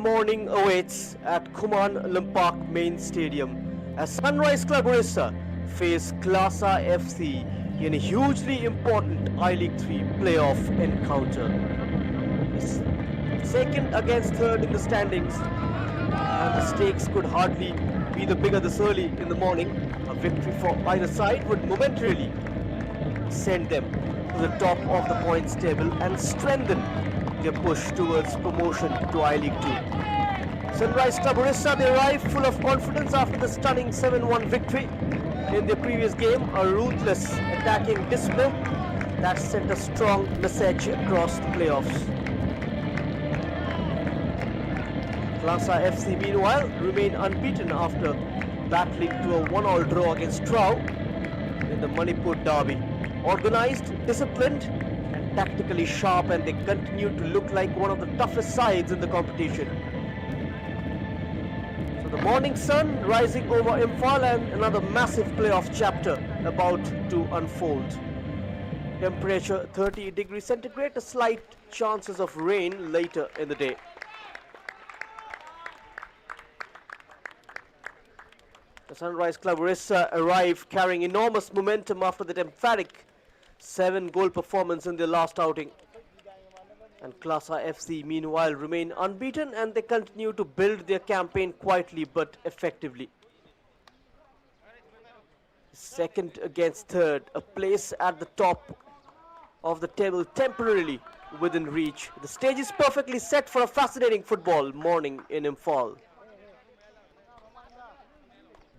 Morning awaits at Kuman Limpak Main Stadium as Sunrise Club Orissa face KLASA FC in a hugely important I-League 3 playoff encounter. It's second against third in the standings, and the stakes could hardly be the bigger this early in the morning. A victory for either side would momentarily send them to the top of the points table and strengthen their push towards promotion to I-League 2. Sunrise Club Orissa, they arrive full of confidence after the stunning 7-1 victory in their previous game, a ruthless attacking display that sent a strong message across the playoffs. KLASA FC meanwhile remain unbeaten after battling to a 1-1 draw against Trau in the Manipur derby. Organized, disciplined and tactically sharp, and they continue to look like one of the toughest sides in the competition. So the morning sun rising over Imphal and another massive playoff chapter about to unfold. Temperature 30 degrees centigrade, a slight chances of rain later in the day. The Sunrise Club Orissa arrive carrying enormous momentum after that emphatic 7-goal performance in their last outing. And KLASA FC meanwhile remain unbeaten, and they continue to build their campaign quietly but effectively. Second against third, a place at the top of the table temporarily within reach. The stage is perfectly set for a fascinating football morning in Imphal.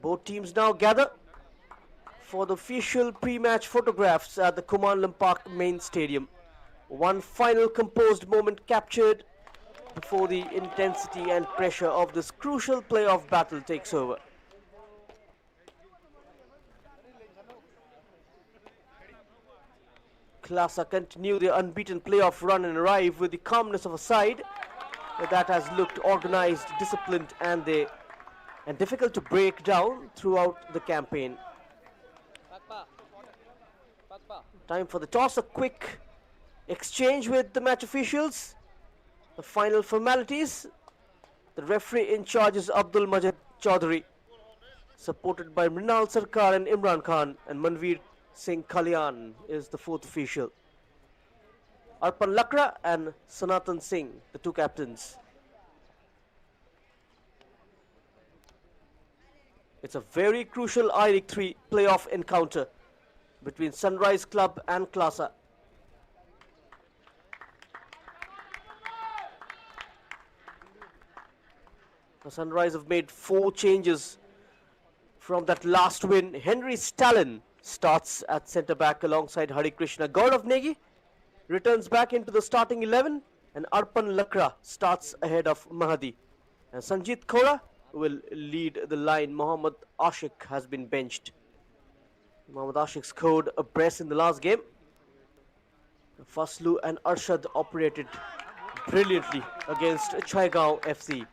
Both teams now gather for the official pre-match photographs at the Kumaon Park main stadium. One final composed moment captured before the intensity and pressure of this crucial playoff battle takes over. KLASA continue their unbeaten playoff run and arrive with the calmness of a side that has looked organized, disciplined and difficult to break down throughout the campaign. Time for the toss, a quick exchange with the match officials. The final formalities. The referee in charge is Abdul Majid Chaudhary, supported by Mrinal Sarkar and Imran Khan, and Manveer Singh Kalyan is the fourth official. Arpan Lakra and Sanatan Singh, the two captains. It's a very crucial I-League 3 playoff encounter between Sunrise Club and KLASA. The Sunrise have made 4 changes from that last win. Henry Stalin starts at centre-back alongside Hari Krishna. Gaurav Negi returns back into the starting 11, and Arpan Lakra starts ahead of Mahadi. And Sanjit Khora will lead the line. Mohammad Ashik has been benched. Mohammad Ashik scored a brace in the last game. Faslu and Arshad operated brilliantly against Chaigaon FC.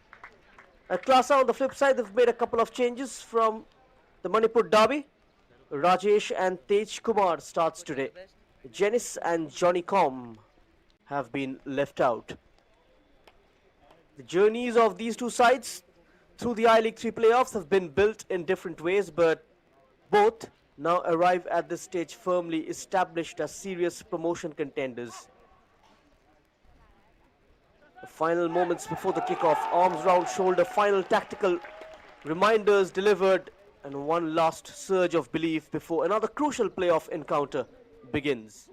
At KLASA on the flip side, they've made a couple of changes from the Manipur derby. Rajesh and Tej Kumar starts today. Janice and Johnny Com have been left out. The journeys of these two sides through the I-League 3 playoffs have been built in different ways, but both now arrive at this stage firmly established as serious promotion contenders. The final moments before the kickoff, arms round shoulder, final tactical reminders delivered, and one last surge of belief before another crucial playoff encounter begins.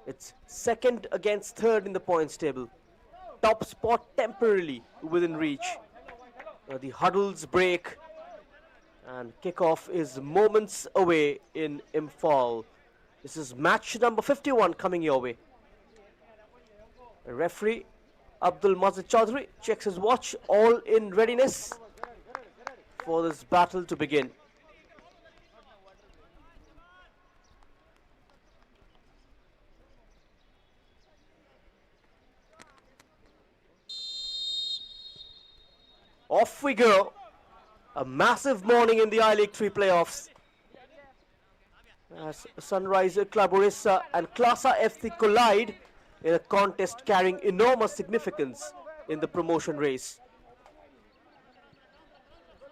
It's second against third in the points table. Top spot temporarily within reach. The huddles break and kickoff is moments away in Imphal. This is match number 51 coming your way. The referee Abdul Majid Chaudhary checks his watch, all in readiness for this battle to begin. Off we go. A massive morning in the I-League 3 playoffs, as Sunrise Club Orissa and KLASA FC collide in a contest carrying enormous significance in the promotion race.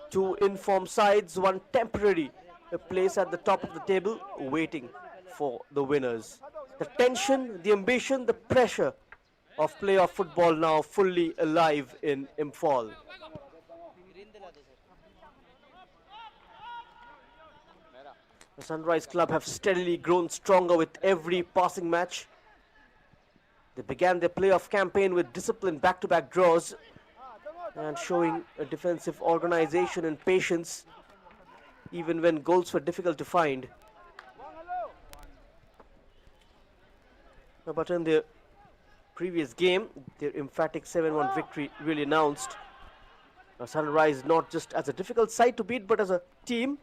Two informed sides, one temporary, a place at the top of the table waiting for the winners. The tension, the ambition, the pressure of playoff football now fully alive in Imphal. The Sunrise Club have steadily grown stronger with every passing match. They began their playoff campaign with disciplined back-to-back draws and showing a defensive organization and patience even when goals were difficult to find. But in the previous game, their emphatic 7-1 victory really announced Sunrise not just as a difficult side to beat, but as a team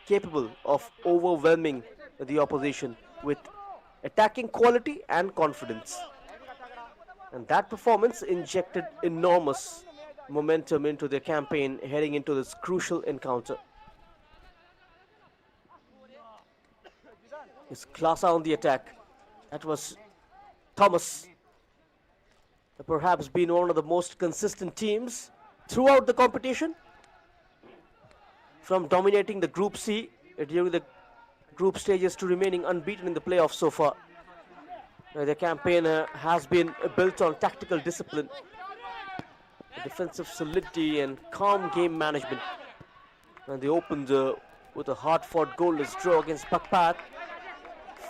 capable of overwhelming the opposition with attacking quality and confidence. And that performance injected enormous momentum into their campaign heading into this crucial encounter. Is KLASA on the attack. That was Thomas. Perhaps been one of the most consistent teams throughout the competition, from dominating the Group C during the group stages to remaining unbeaten in the playoffs so far. The campaign has been built on tactical discipline, defensive solidity and calm game management. And they opened with a hard-fought goalless draw against Pakpat,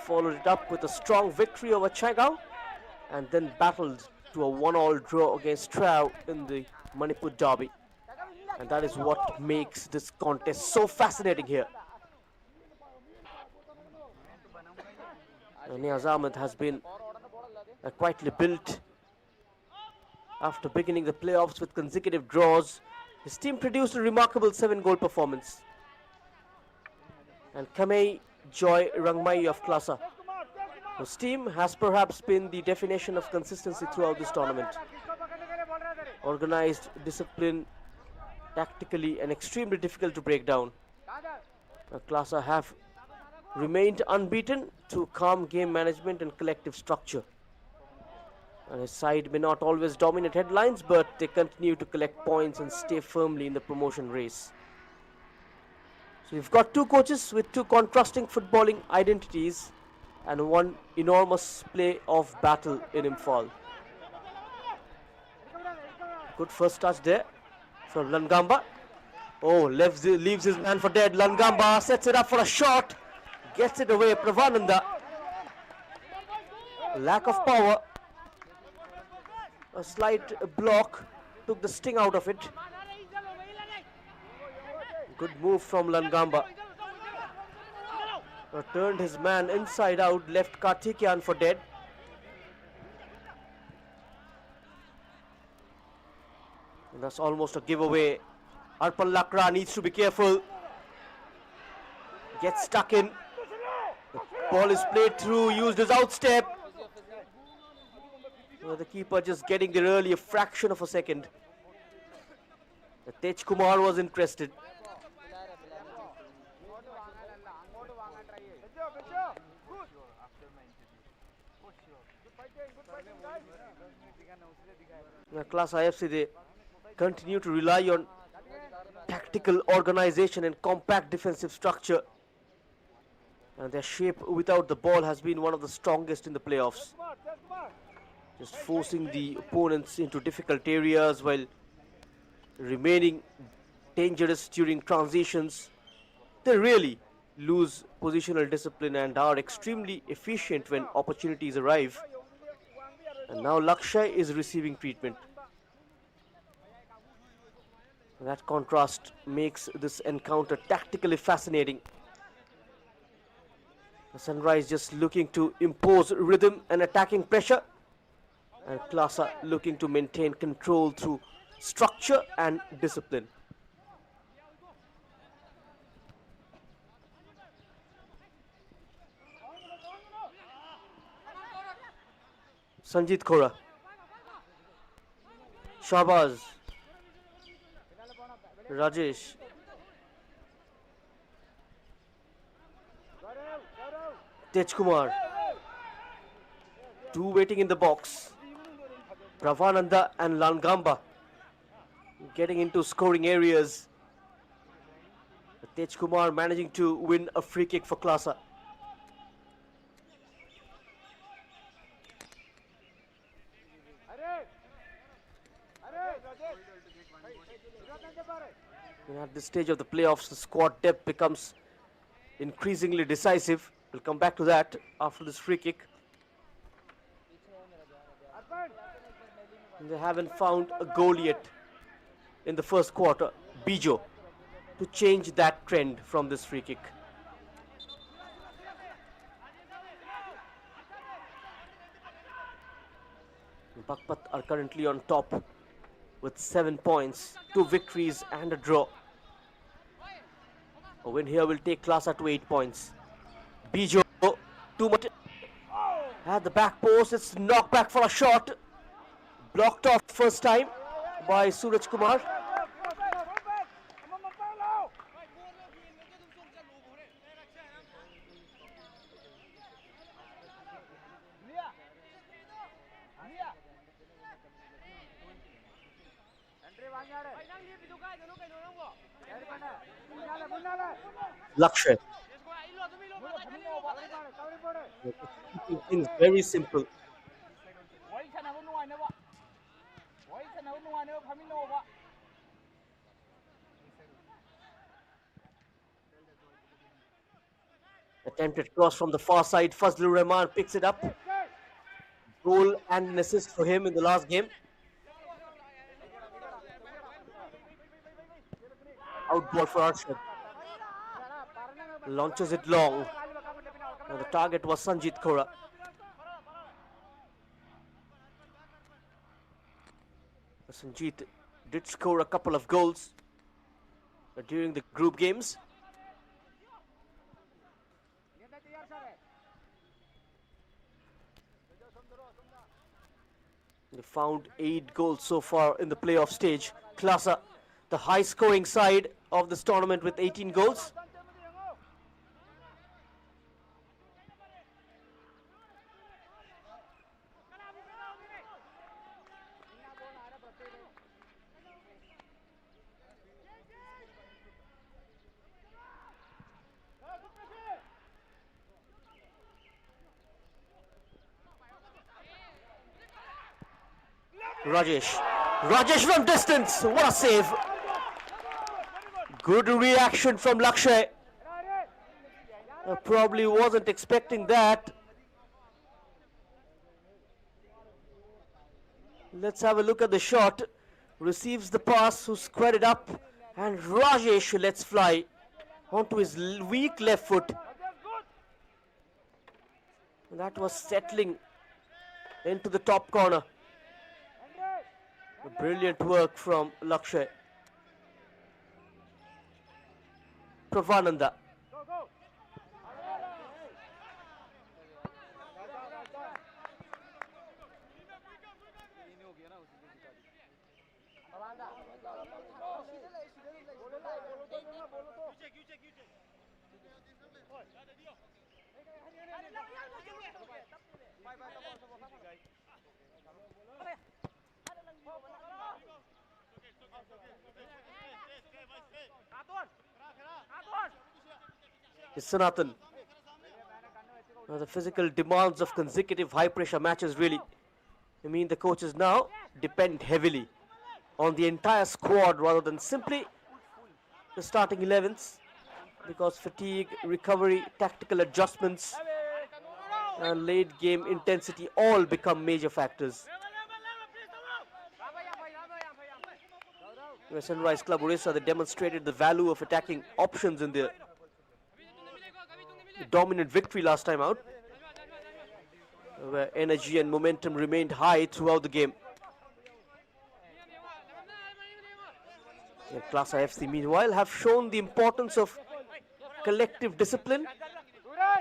followed it up with a strong victory over Chaigao, and then battled to a 1-1 draw against Trau in the Manipur derby. And that is what makes this contest so fascinating here. Niaz Ahmed has been quietly built. After beginning the playoffs with consecutive draws, his team produced a remarkable 7-goal performance. And Kamei Joy Rangmai of KLASA, whose team has perhaps been the definition of consistency throughout this tournament. Organized, disciplined, tactically and extremely difficult to break down. KLASA have remained unbeaten through calm game management and collective structure. And his side may not always dominate headlines, but they continue to collect points and stay firmly in the promotion race. So we've got two coaches with two contrasting footballing identities and one enormous play-off battle in Imphal. Good first touch there from Langamba. Oh, leaves his man for dead. Langamba sets it up for a shot. Gets it away. Pravananda. Lack of power. A slight block took the sting out of it. Good move from Langamba. Turned his man inside out, left Karthikeyan for dead. And that's almost a giveaway. Arpan Lakra needs to be careful. Gets stuck in. The ball is played through, used his outstep. The keeper just getting there early, a fraction of a second. Tej Kumar was interested. KLASA IFC, they continue to rely on tactical organization and compact defensive structure. And their shape without the ball has been one of the strongest in the playoffs. Just forcing the opponents into difficult areas while remaining dangerous during transitions. They really lose positional discipline and are extremely efficient when opportunities arrive. And now Lakshay is receiving treatment. That contrast makes this encounter tactically fascinating. The Sunrise just looking to impose rhythm and attacking pressure, and KLASA looking to maintain control through structure and discipline. Sanjit Khora, Shahbaz, Rajesh, Tej Kumar, two waiting in the box. Pravananda and Langamba getting into scoring areas. Tej Kumar managing to win a free kick for KLASA. And at this stage of the playoffs, the squad depth becomes increasingly decisive. We'll come back to that after this free kick. They haven't found a goal yet in the first quarter. Bijo to change that trend from this free kick. Bakpat are currently on top with 7 points, 2 victories and a draw. A win here will take KLASA to 8 points. Bijo, too much at the back post. It's knocked back for a shot. Blocked off first time by Suraj Kumar. Lakshay. Keeping things very simple. Attempted cross from the far side. Fazlur Rahman picks it up. Goal and an assist for him in the last game. Out ball for Arshad. Launches it long. Now the target was Sanjit Khora. Sanjit did score a couple of goals during the group games. They found 8 goals so far in the playoff stage. KLASA, the high scoring side of this tournament with 18 goals. Rajesh from distance. What a save. Good reaction from Lakshay. Probably wasn't expecting that. Let's have a look at the shot. Receives the pass, who squared it up, and Rajesh lets fly onto his weak left foot. That was settling into the top corner. Brilliant work from Lakshay. Pravananda. Sanatan. The physical demands of consecutive high pressure matches really, I mean, the coaches now depend heavily on the entire squad rather than simply the starting 11s, because fatigue, recovery, tactical adjustments and late game intensity all become major factors. Sunrise Club Orissa, they demonstrated the value of attacking options in their dominant victory last time out, where energy and momentum remained high throughout the game. KLASA FC meanwhile have shown the importance of collective discipline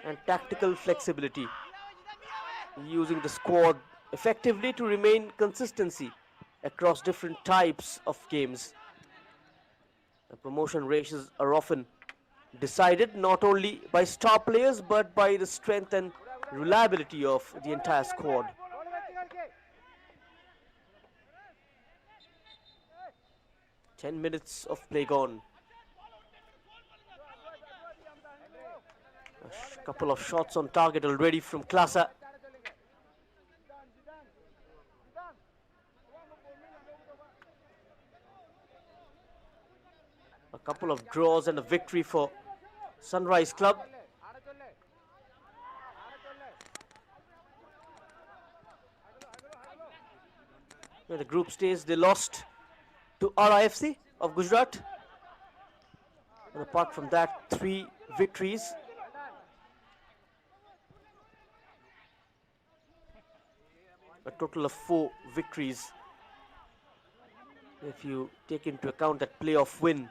and tactical flexibility, using the squad effectively to remain consistency across different types of games. The promotion races are often decided not only by star players but by the strength and reliability of the entire squad. Ten minutes of play gone. A couple of shots on target already from KLASA. A couple of draws and a victory for Sunrise Club. In the group stage, they lost to RIFC of Gujarat. And apart from that, 3 victories. A total of 4 victories. If you take into account that playoff win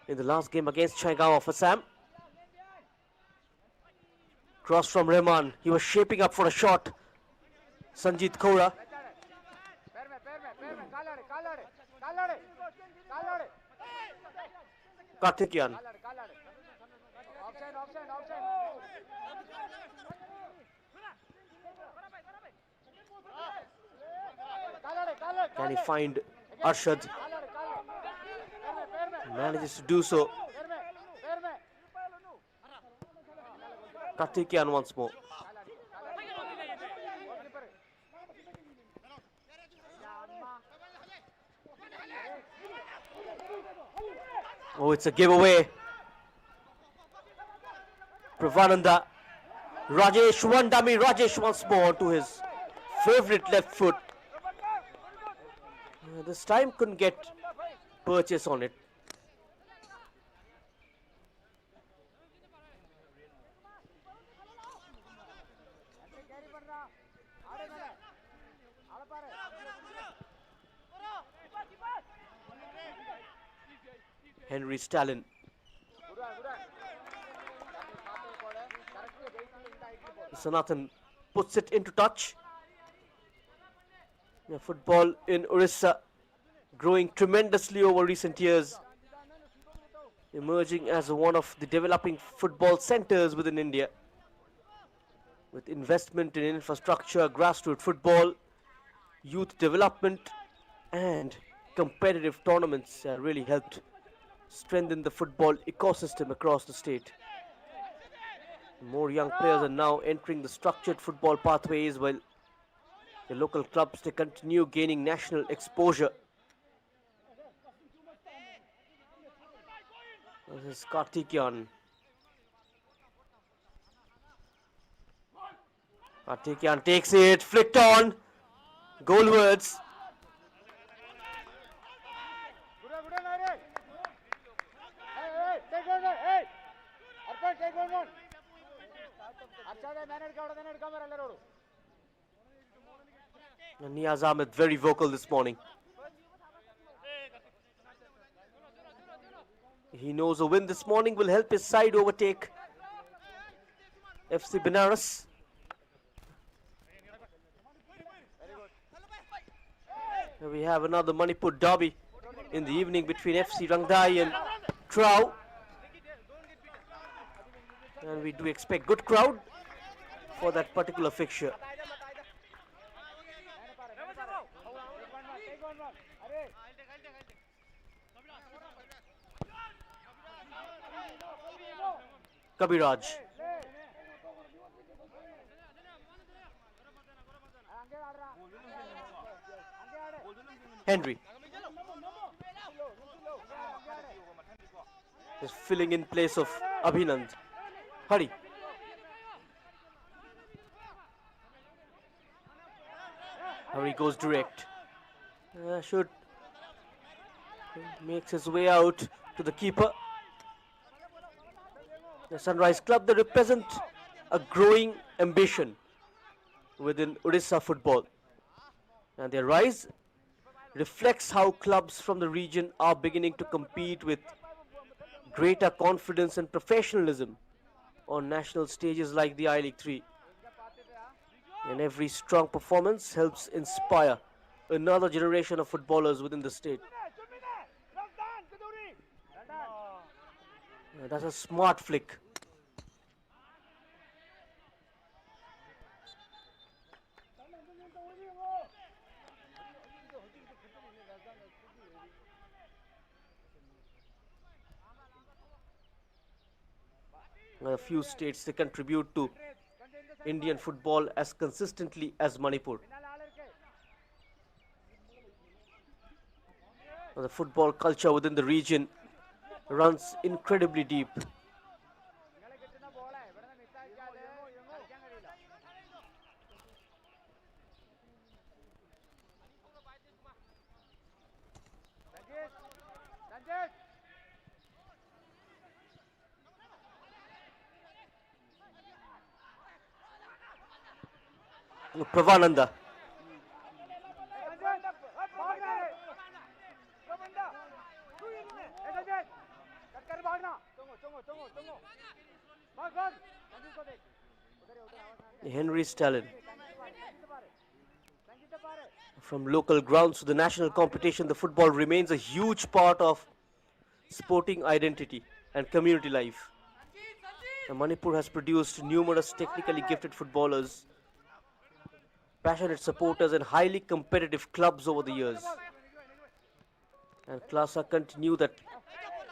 in the last game against Chaigaon of Assam. Cross from Rehman. He was shaping up for a shot. Sanjit Kaura. Karthikeyan. Can he find Arshad? Manages to do so. Karthikeyan once more. Oh, it's a giveaway. Pravananda. Rajesh, one dummy. Rajesh once more to his favorite left foot. This time couldn't get purchase on it. Henry Stalin. Sanathan puts it into touch. Football in Orissa growing tremendously over recent years, emerging as one of the developing football centers within India. With investment in infrastructure, grassroots football, youth development and competitive tournaments really helped strengthen the football ecosystem across the state. More young players are now entering the structured football pathways, while the local clubs, they continue gaining national exposure. This is Karthikeyan. Karthikeyan takes it, flicked on, goalwards. And Niyaz Ahmed very vocal this morning. He knows a win this morning will help his side overtake FC Benares. Here we have another Manipur derby in the evening between FC Rangdai and Trau. And we do expect good crowd for that particular fixture. Kabiraj. Henry is filling in place of Abhinand. Hurry. Hurry goes direct. Should makes his way out to the keeper. The Sunrise Club, they represent a growing ambition within Orissa football. And their rise reflects how clubs from the region are beginning to compete with greater confidence and professionalism on national stages like the I-League 3. And every strong performance helps inspire another generation of footballers within the state. That's a smart flick. A few states, they contribute to Indian football as consistently as Manipur. The football culture within the region runs incredibly deep. Pravananda. Henry's talent. From local grounds to the national competition, the football remains a huge part of sporting identity and community life. And Manipur has produced numerous technically gifted footballers, passionate supporters, and highly competitive clubs over the years. And KLASA continue that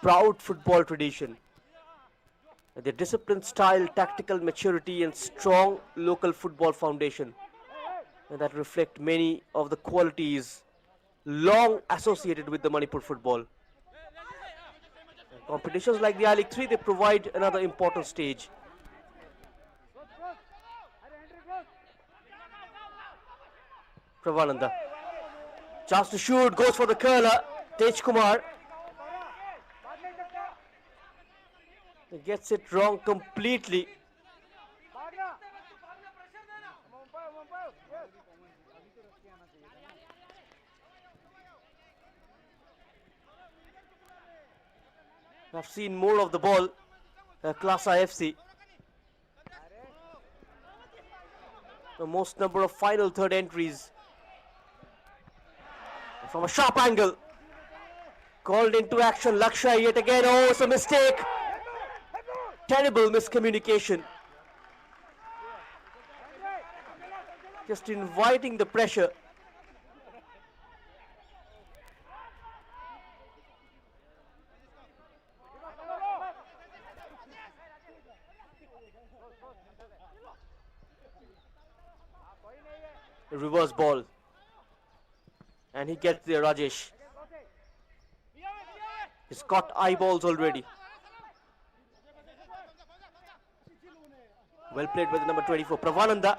proud football tradition. Their disciplined style, tactical maturity, and strong local football foundation that reflect many of the qualities long associated with the Manipur football. And competitions like the I-League 3, they provide another important stage. Pravananda. Chance to shoot, goes for the curler. Tej Kumar. He gets it wrong completely. I've seen more of the ball, KLASA FC. The most number of final third entries. From a sharp angle. Called into action, Lakshay yet again. Oh, it's a mistake. Terrible miscommunication. Just inviting the pressure. A reverse ball. And he gets there, Rajesh. He's got eyeballs already. Well played by the number 24, Pravananda.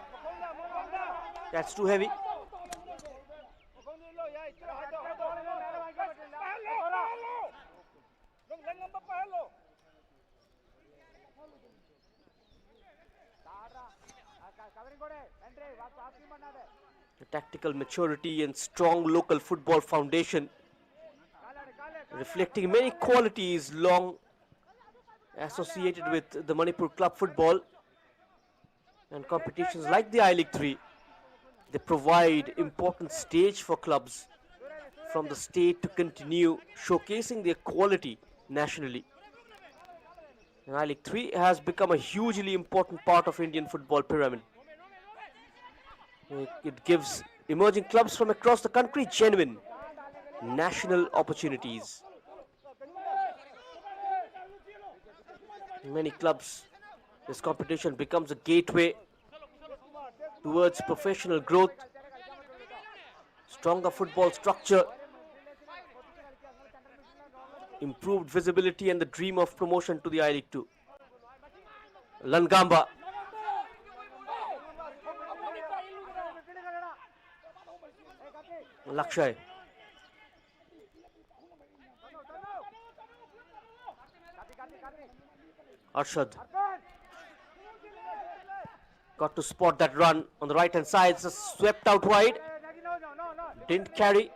That's too heavy. The tactical maturity and strong local football foundation, reflecting many qualities long associated with the Manipur club football. And competitions like the I-League 3, they provide important stage for clubs from the state to continue showcasing their quality nationally. And I-League 3 has become a hugely important part of Indian football pyramid. It gives emerging clubs from across the country genuine national opportunities. In many clubs, this competition becomes a gateway towards professional growth, stronger football structure, improved visibility, and the dream of promotion to the I-League 2. Langamba. Lakshay. Arshad. Got to spot that run on the right hand side. It's swept out wide. Didn't carry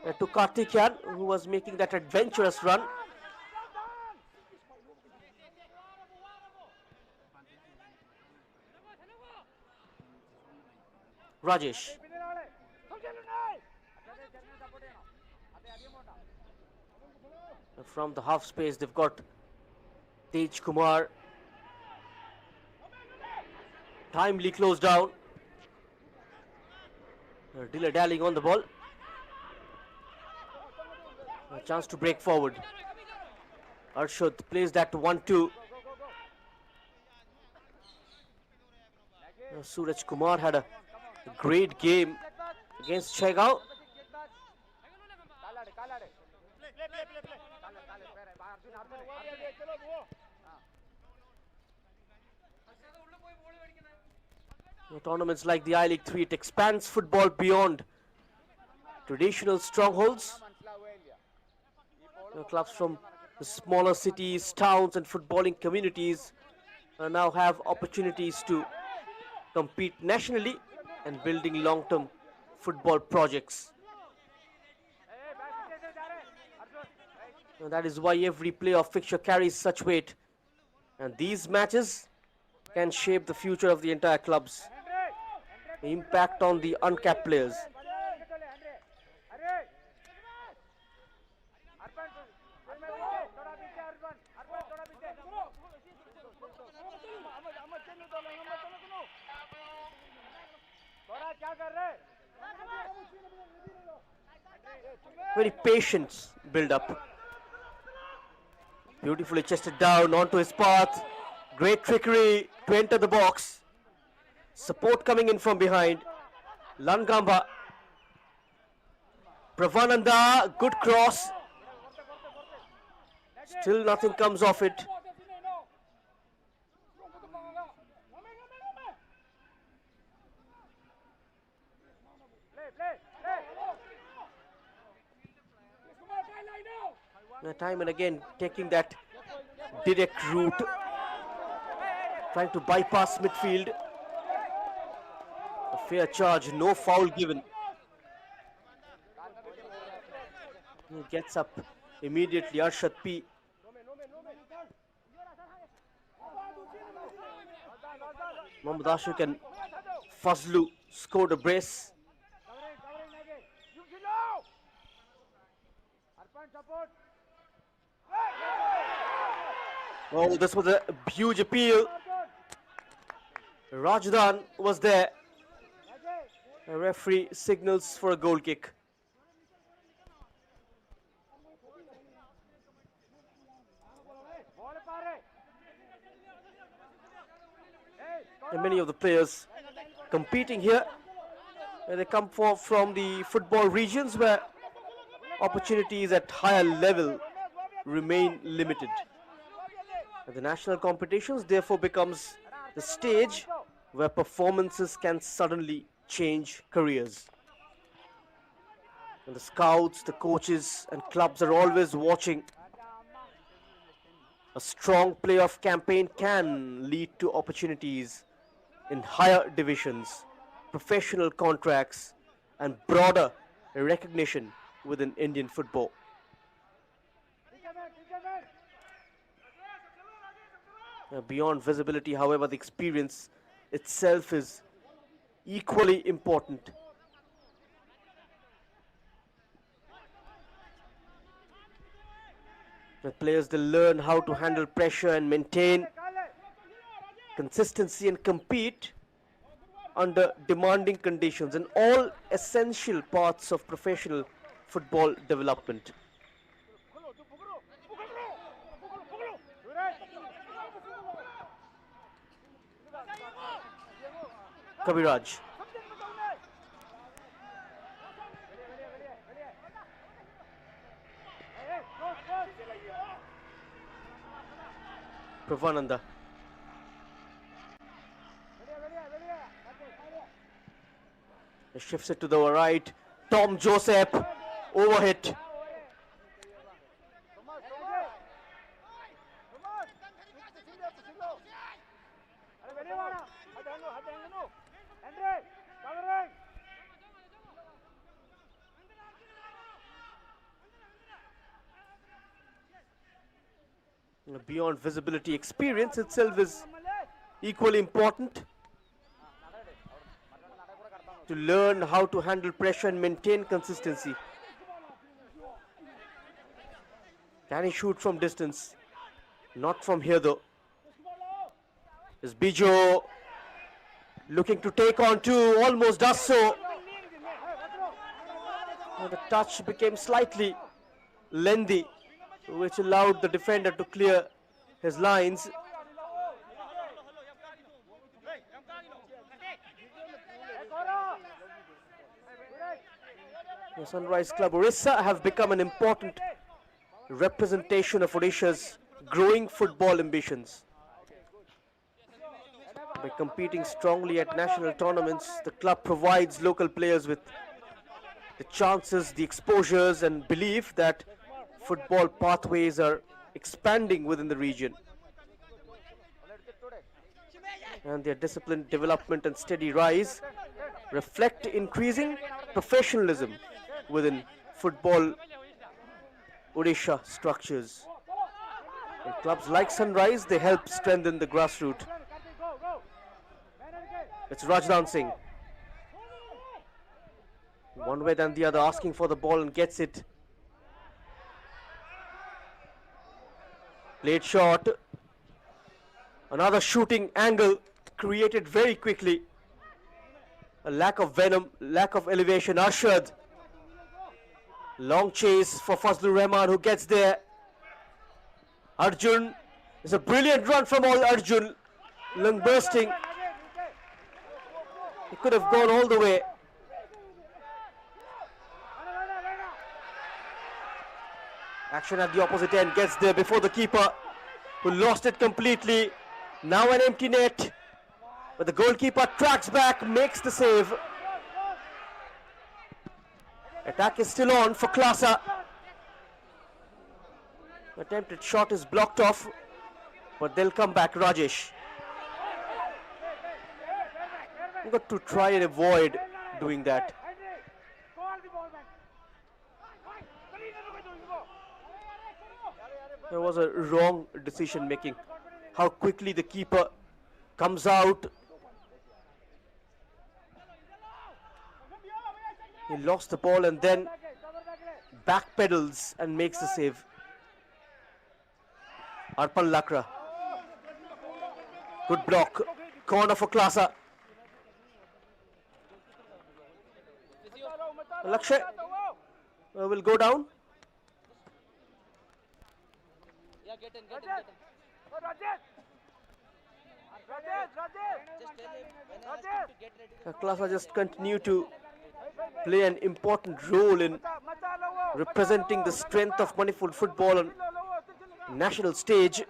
to Karthikyan, who was making that adventurous run. Rajesh. From the half space, they've got Tej Kumar. Timely closed down. Dilly-dallying on the ball. A chance to break forward. Arshad plays that to 1-2. Suraj Kumar had a great game against Chegao. Tournaments like the I-League 3, it expands football beyond traditional strongholds Clubs from the smaller cities, towns, and footballing communities now have opportunities to compete nationally and building long-term football projects. And that is why every playoff fixture carries such weight. And these matches can shape the future of the entire club's impact on the uncapped players. Very patient build up. Beautifully chested down onto his path. Great trickery to enter the box. Support coming in from behind. Langamba. Pravananda, good cross. Still nothing comes off it. Time and again taking that direct route, trying to bypass midfield. A fair charge, no foul given. He gets up immediately, Arshad P. Mohammad Ashik and Fazlu scored a brace. Oh, this was a huge appeal. Rajdan was there. The referee signals for a goal kick. And many of the players competing here, they come from the football regions where opportunities at higher level remain limited. And the national competitions therefore becomes the stage where performances can suddenly change careers. And the scouts, the coaches and clubs are always watching. A strong playoff campaign can lead to opportunities in higher divisions, professional contracts and broader recognition within Indian football. Beyond visibility, however, the experience itself is equally important. The players, they learn how to handle pressure and maintain consistency and compete under demanding conditions in all essential parts of professional football development. Kabiraj. Pravananda. He shifts it to the right. Tom Joseph. Overhit. Beyond visibility, experience itself is equally important. To learn how to handle pressure and maintain consistency. Can he shoot from distance? Not from here though. Is Bijo looking to take on two, almost does so. And the touch became slightly lengthy, which allowed the defender to clear his lines. The Sunrise Club Orissa have become an important representation of Odisha's growing football ambitions. By competing strongly at national tournaments, the club provides local players with the chances, the exposures and belief that football pathways are expanding within the region. And their disciplined development and steady rise reflect increasing professionalism within football Orissa structures. And clubs like Sunrise, they help strengthen the grassroots. It's Rajdan Singh. One way than the other, asking for the ball and gets it. Late shot. Another shooting angle created very quickly. A lack of venom, lack of elevation. Arshad. Long chase for Fazlur Rahman, who gets there. Arjun. It's a brilliant run from Arjun. Lung bursting. He could have gone all the way. Action at the opposite end, gets there before the keeper, who lost it completely. Now an empty net, but the goalkeeper tracks back, makes the save. Attack is still on for KLASA. Attempted shot is blocked off, but they'll come back. Rajesh. You've got to try and avoid doing that. There was a wrong decision making. How quickly the keeper comes out. He lost the ball and then backpedals and makes the save. Arpan Lakra. Good block. Corner for KLASA. Lakshay will go down. Get in. KLASA just continue to play an important role in representing the strength of Manipur football on national stage.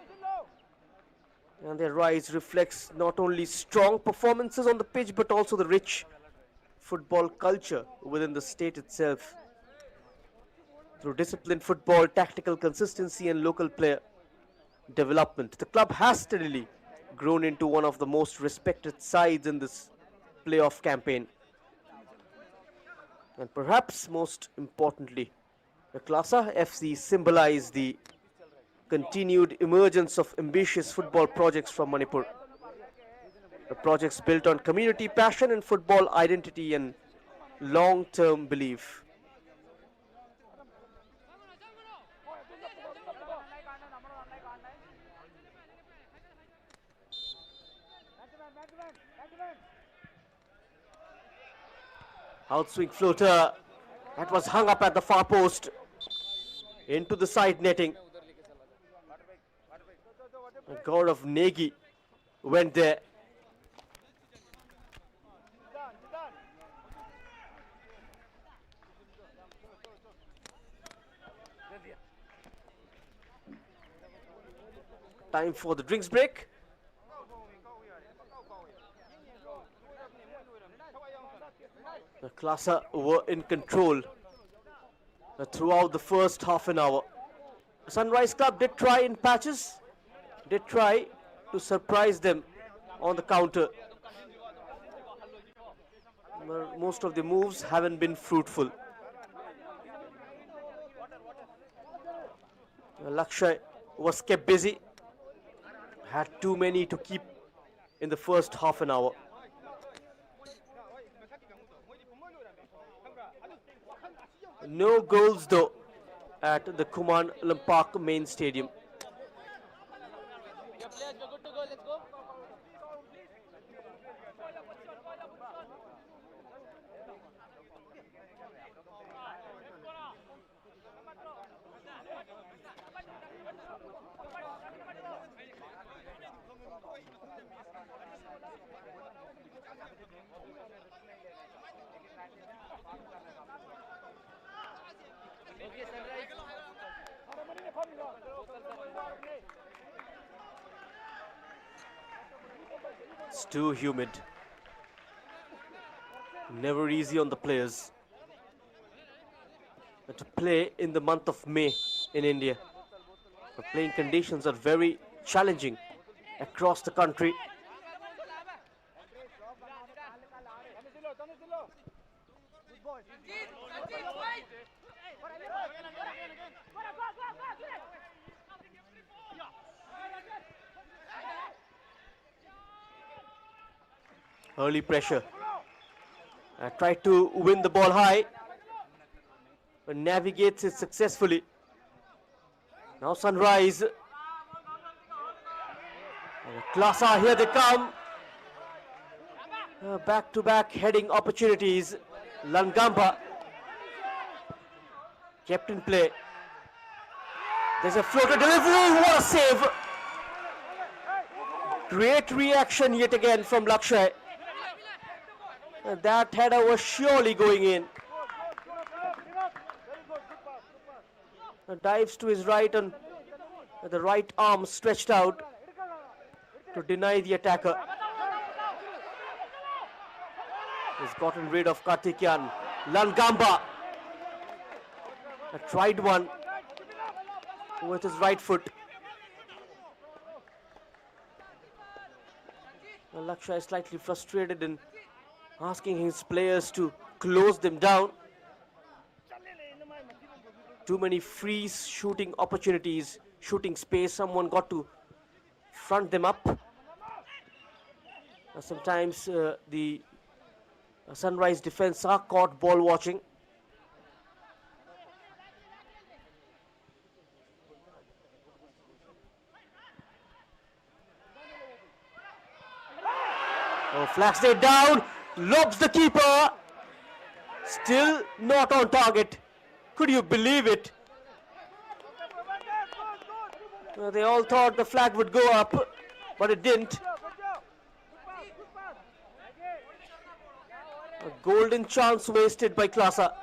And their rise reflects not only strong performances on the pitch, but also the rich football culture within the state itself. Through disciplined football, tactical consistency and local player development, the club has steadily grown into one of the most respected sides in this playoff campaign. And perhaps most importantly, the KLASA FC symbolized the continued emergence of ambitious football projects from Manipur. The projects built on community passion and football identity and long-term belief. Outswing floater, that was hung up at the far post, into the side netting. Gaurav Negi went there. Time for the drinks break. The KLASA were in control throughout the first half an hour. Sunrise Club did try in patches, did try to surprise them on the counter. Most of the moves haven't been fruitful. Lakshay was kept busy, had too many to keep in the first half an hour. No goals though at the Kuman Lampak main stadium. Your players were good to go. Let's go. Okay, Sunrise. It's too humid. Never easy on the players. But to play in the month of May in India. The playing conditions are very challenging across the country. Early pressure. Tried to win the ball high, but navigates it successfully. Now Sunrise. KLASA, here they come. Back-to-back heading opportunities. Langamba kept in play. There's a floater delivery. What a save! Great reaction yet again from Lakshay. That header was surely going in. Dives to his right and the right arm stretched out to deny the attacker. He's gotten rid of Karthikeyan. Langamba tried one with his right foot. Lakshay is slightly frustrated in asking his players to close them down. Too many free shooting opportunities, shooting space. Someone got to front them up. Sometimes the Sunrise defense are caught ball watching. Oh, flags it down, lobs the keeper. Still not on target. Could you believe it? They all thought the flag would go up, but it didn't. A golden chance wasted by KLASA.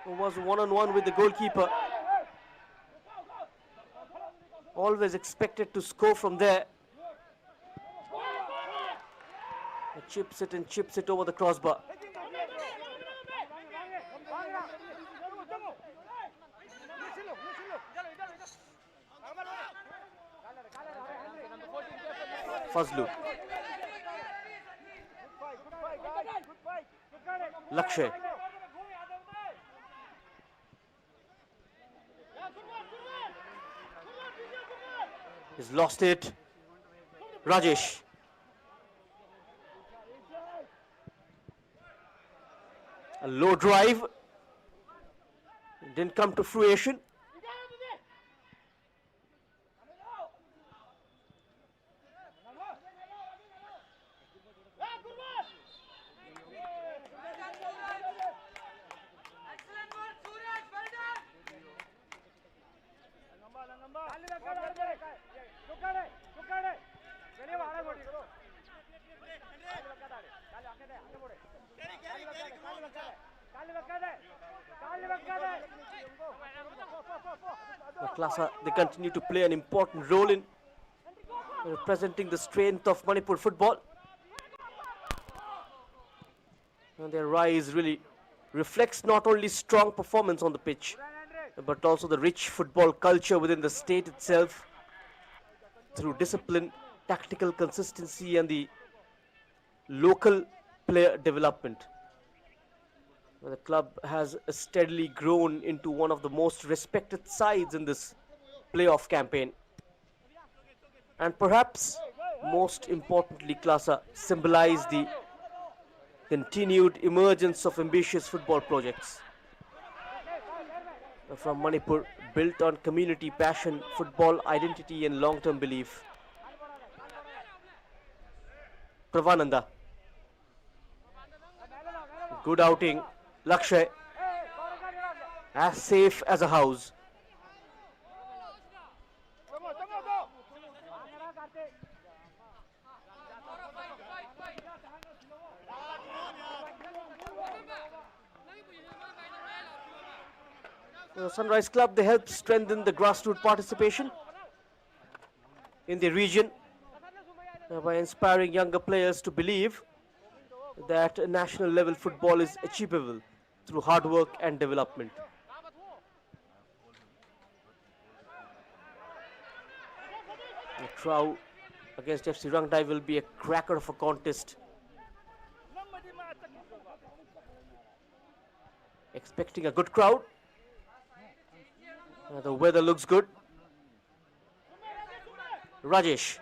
It was one-on-one with the goalkeeper. Always expected to score from there. Chips it and chips it over the crossbar. Fazlu. Lakshay. He's lost it. Rajesh. A low drive. Didn't come to fruition. KLASA, they continue to play an important role in representing the strength of Manipur football. And their rise really reflects not only strong performance on the pitch, but also the rich football culture within the state itself through discipline, tactical consistency and the local player development. The club has steadily grown into one of the most respected sides in this playoff campaign. And perhaps most importantly, KLASA symbolized the continued emergence of ambitious football projects from Manipur, built on community passion, football identity and long-term belief. Pravananda. Good outing. Lakshay. As safe as a house. Sunrise Club, they help strengthen the grassroots participation in the region. by inspiring younger players to believe that national level football is achievable through hard work and development. The throw against FC Rangdai will be a cracker of a contest. Expecting a good crowd. The weather looks good. Rajesh.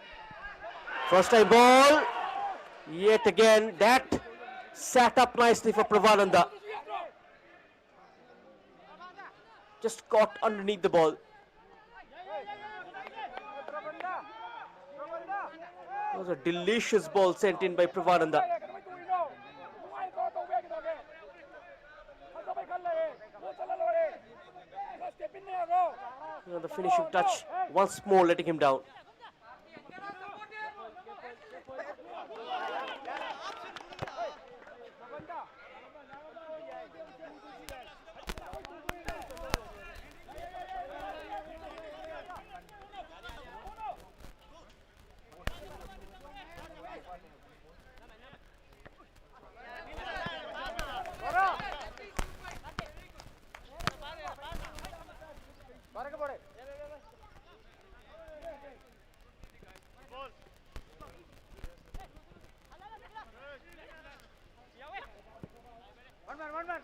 First time ball. Yet again, that sat up nicely for Pravananda. Just caught underneath the ball. It was a delicious ball sent in by Pravananda. The finishing touch once more letting him down.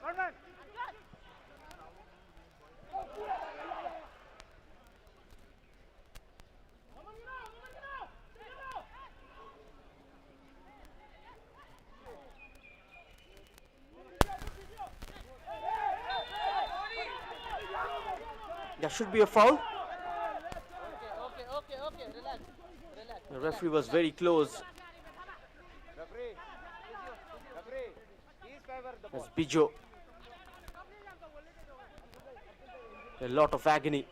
One man. That should be a foul. Okay. Relax. The referee was very close. As Bijo. A lot of agony.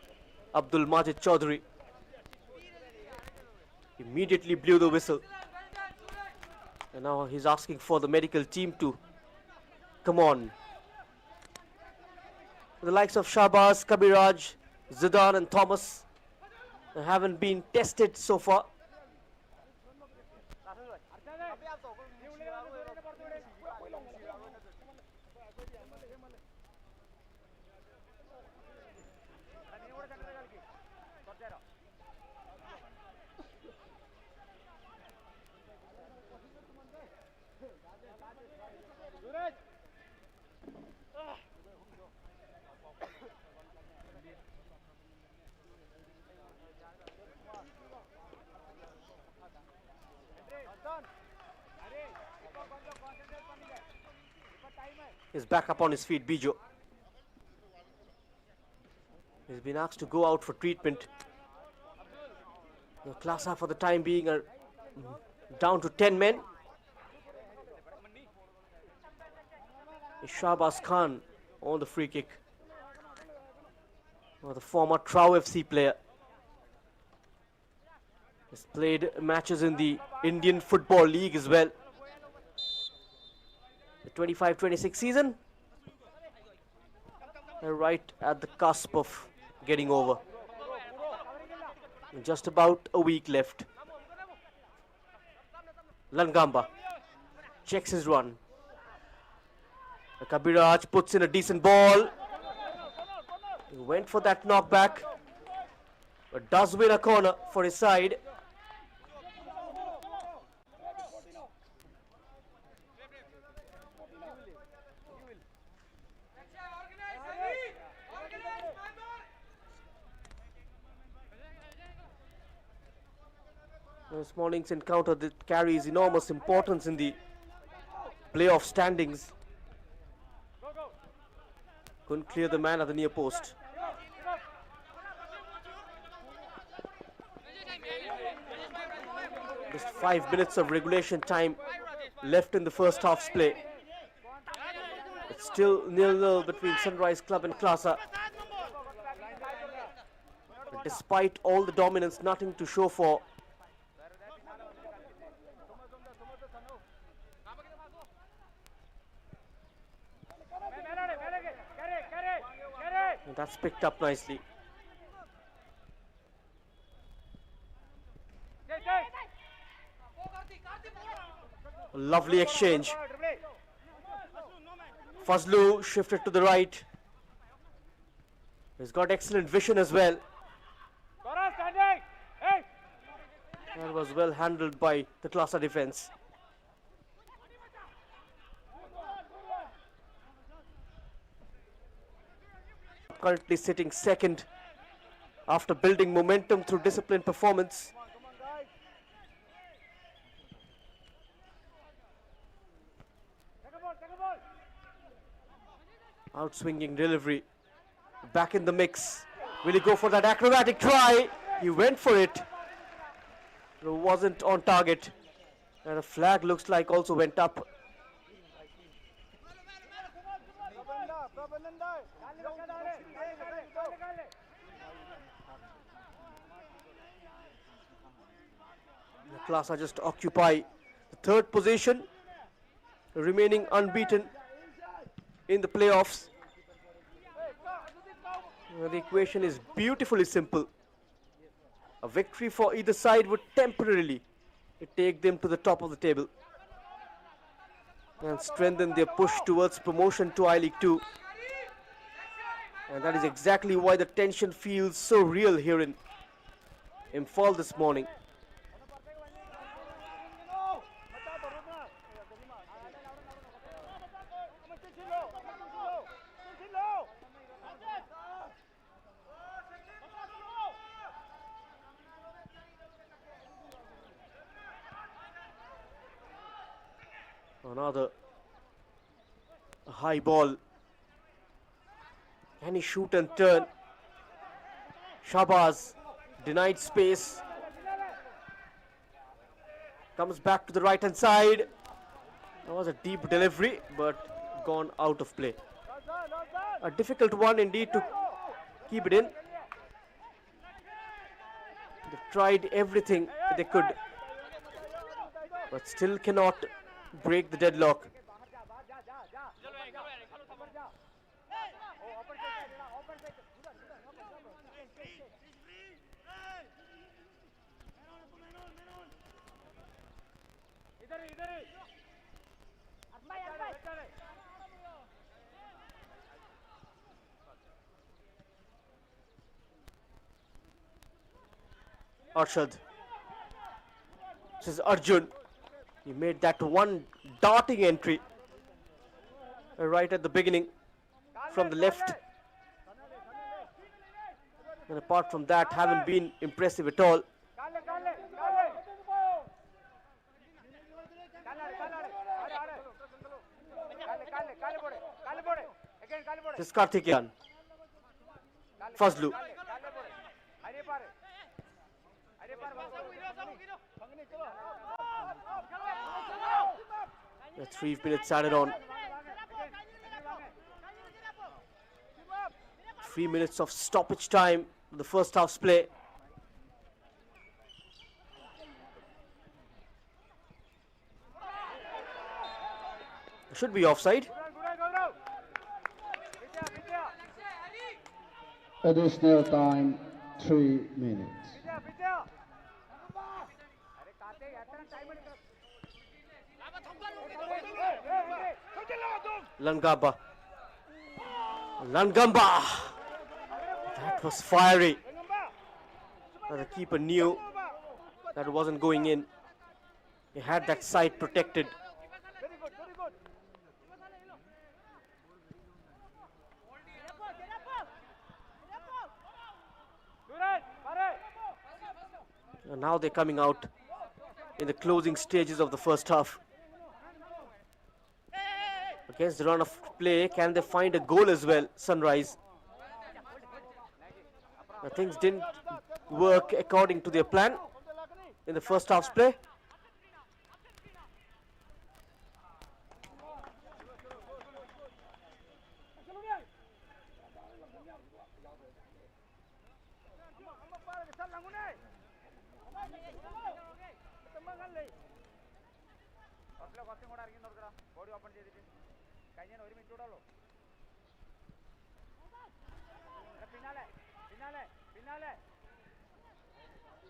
Abdul Majid Chaudhary immediately blew the whistle. And now he's asking for the medical team to come on. The likes of Shahbaz, Kabiraj, Zidane and Thomas haven't been tested so far. He's back up on his feet, Bijo. He's been asked to go out for treatment. The KLASA for the time being are down to 10 men. Shahbaz Khan on the free kick. The former Trau FC player. He's played matches in the Indian Football League as well. The 25-26 season. They're right at the cusp of getting over. Just about a week left. Langamba checks his run. Kabiraj puts in a decent ball. He went for that knockback, but does win a corner for his side. This morning's encounter that carries enormous importance in the playoff standings. Couldn't clear the man at the near post. Just 5 minutes of regulation time left in the first half's play. It's still 0-0 between Sunrise Club and KLASA. But despite all the dominance, nothing to show for. And that's picked up nicely. A lovely exchange. Fazlu shifted to the right. He's got excellent vision as well. That was well handled by the KLASA defense. Currently sitting second after building momentum through disciplined performance. Outswinging delivery. Back in the mix. Will he go for that acrobatic try? He went for it. It wasn't on target. And a flag looks like also went up. The KLASA just occupy the third position, remaining unbeaten in the playoffs. The equation is beautifully simple. A victory for either side would temporarily take them to the top of the table and strengthen their push towards promotion to I-League 2. And that is exactly why the tension feels so real here in Imphal this morning. Another high ball. Can he shoot and turn? Shabazz denied space. Comes back to the right hand side. That was a deep delivery, but gone out of play. A difficult one indeed to keep it in. They tried everything they could, but still cannot break the deadlock. Arshad. This is Arjun. He made that one darting entry right at the beginning from the left. And apart from that, haven't been impressive at all. This is Karthikeyan. Fazlu. The 3 minutes added on. 3 minutes of stoppage time in the first half's play. Should be offside. Additional time, 3 minutes. Langaba. Langamba. That was fiery. The keeper knew that wasn't going in. He had that side protected. And now they're coming out in the closing stages of the first half. Against the run of play, can they find a goal as well, Sunrise? Things didn't work according to their plan in the first half's play.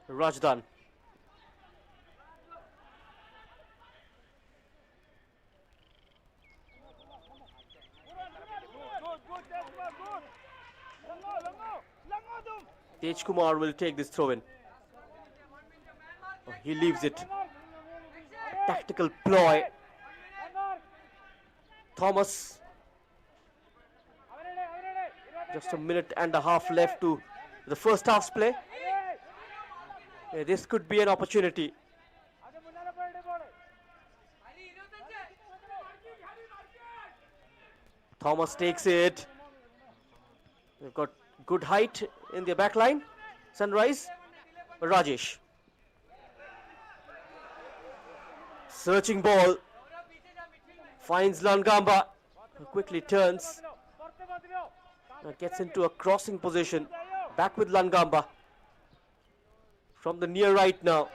Rajdan. Tej Kumar will take this throw in. Oh, he leaves it. Tactical ploy. Thomas. Just a minute and a half left to the first half's play. This could be an opportunity. Thomas takes it. They've got good height in their back line. Sunrise. Rajesh. Searching ball. Finds Langamba. Quickly turns. Gets into a crossing position. Back with Langamba. From the near right now.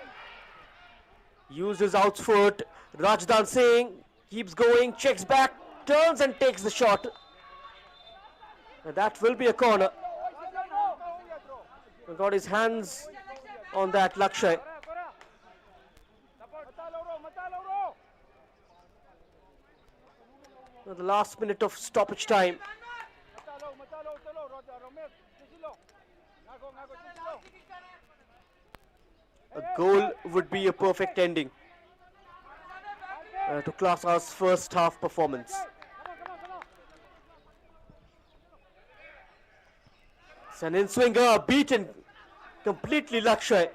Uses outfoot. Rajdan Singh keeps going. Checks back. Turns and takes the shot. That will be a corner. Got his hands on that Lakshay. The last minute of stoppage time. A goal would be a perfect ending to KLASA's first half performance. It's an in-swinger, beaten completely Lakshay.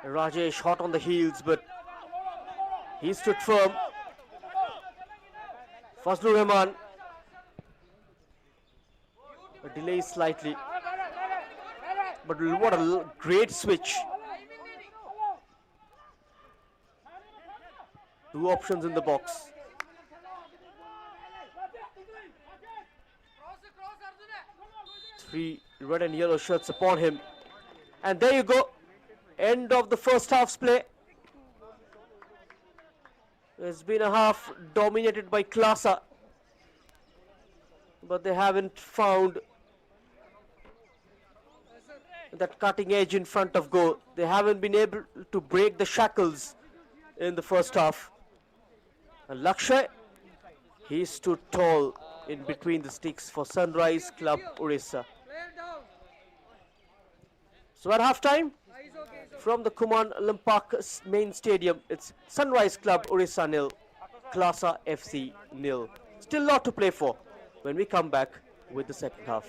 Rajesh hot on the heels, but he stood firm. Fazlur Rahman delays slightly, but what a great switch. Two options in the box. Three red and yellow shirts upon him. And there you go. End of the first half's play. It's been a half dominated by KLASA, but they haven't found that cutting edge in front of goal. They haven't been able to break the shackles in the first half. And Lakshay, he stood tall in between the sticks for Sunrise Club Orissa. So at halftime, from the Kuman Limpak main stadium, it's Sunrise Club Orissa 0, KLASA FC 0. Still lot to play for when we come back with the second half.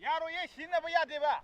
यारो ये scene है भैया देवा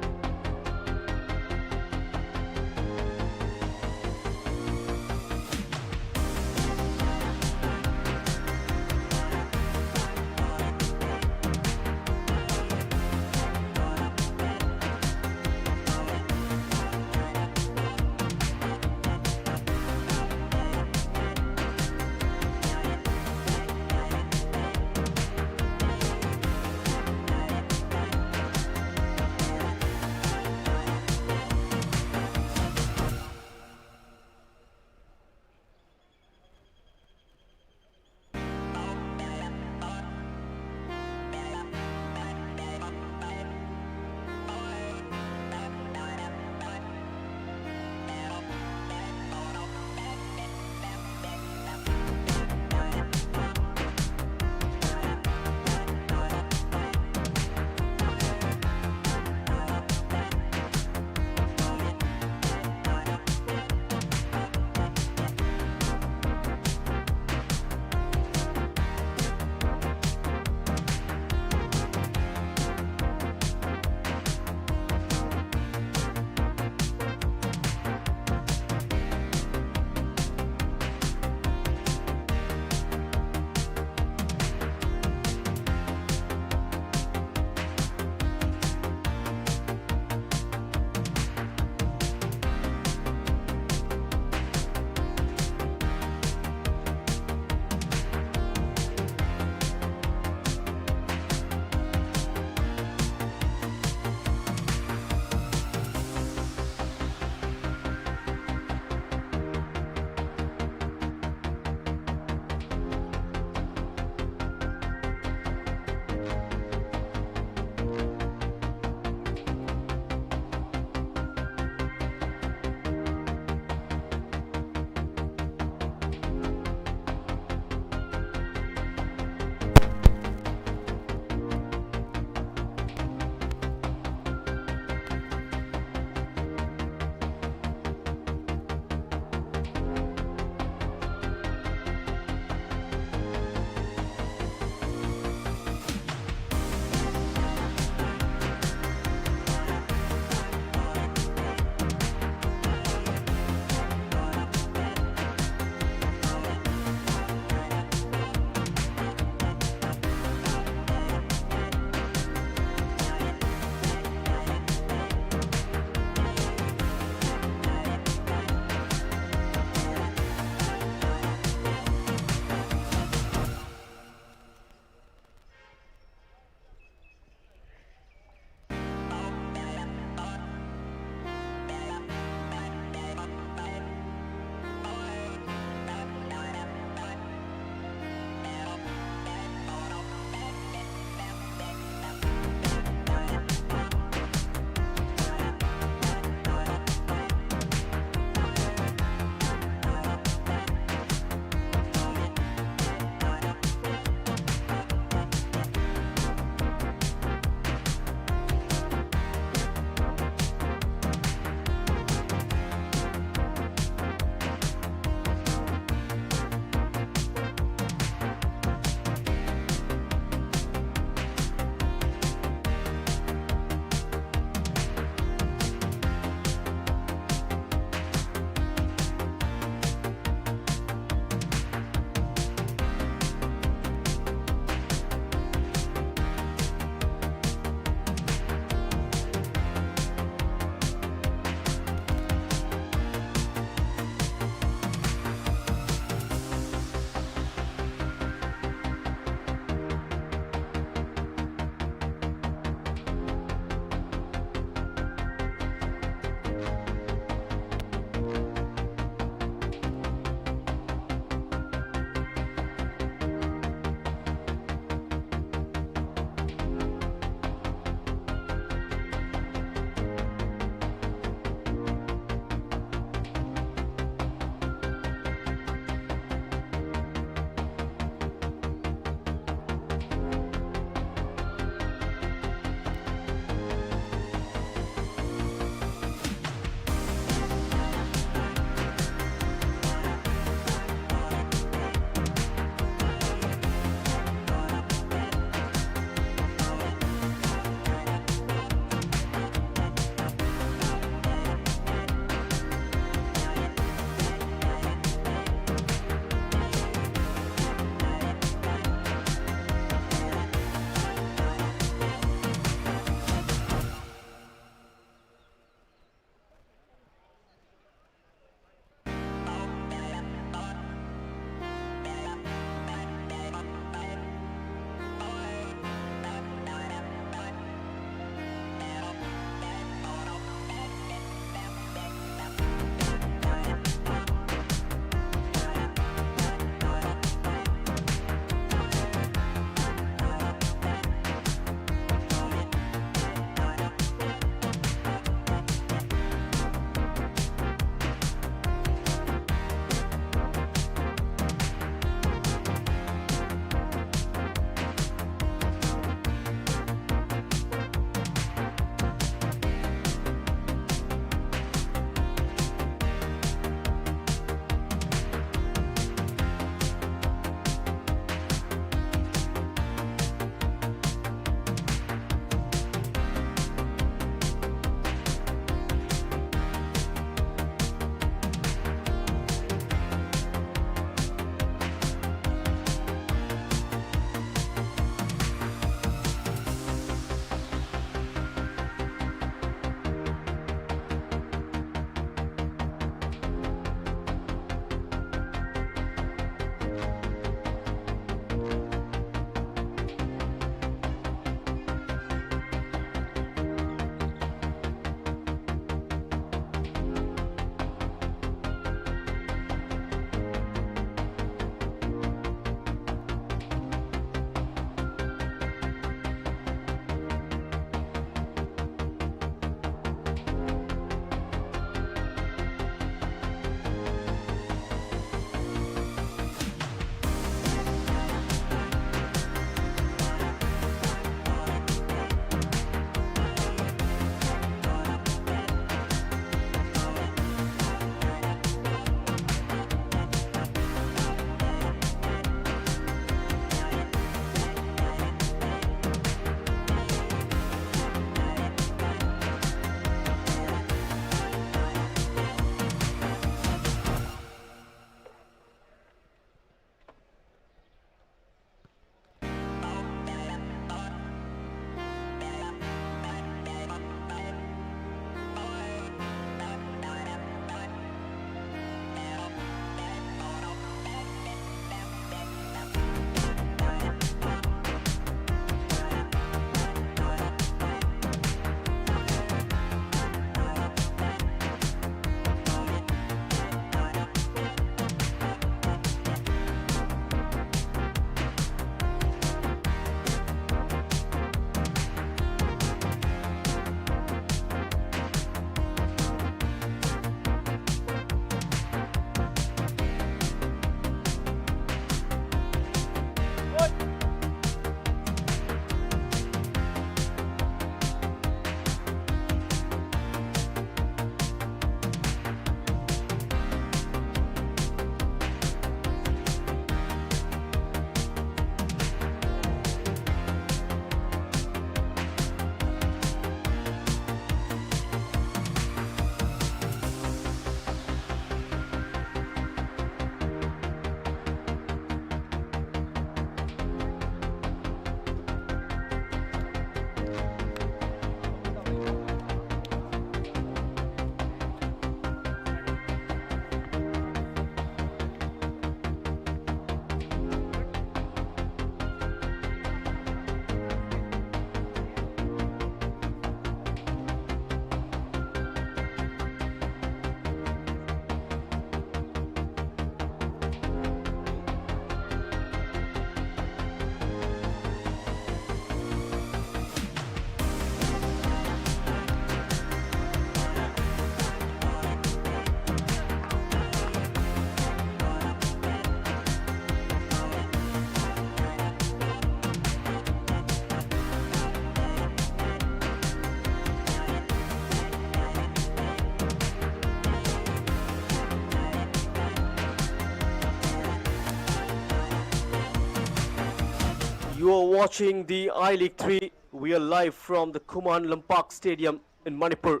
You are watching the I-League 3. We are live from the Kuman Lampak Stadium in Manipur.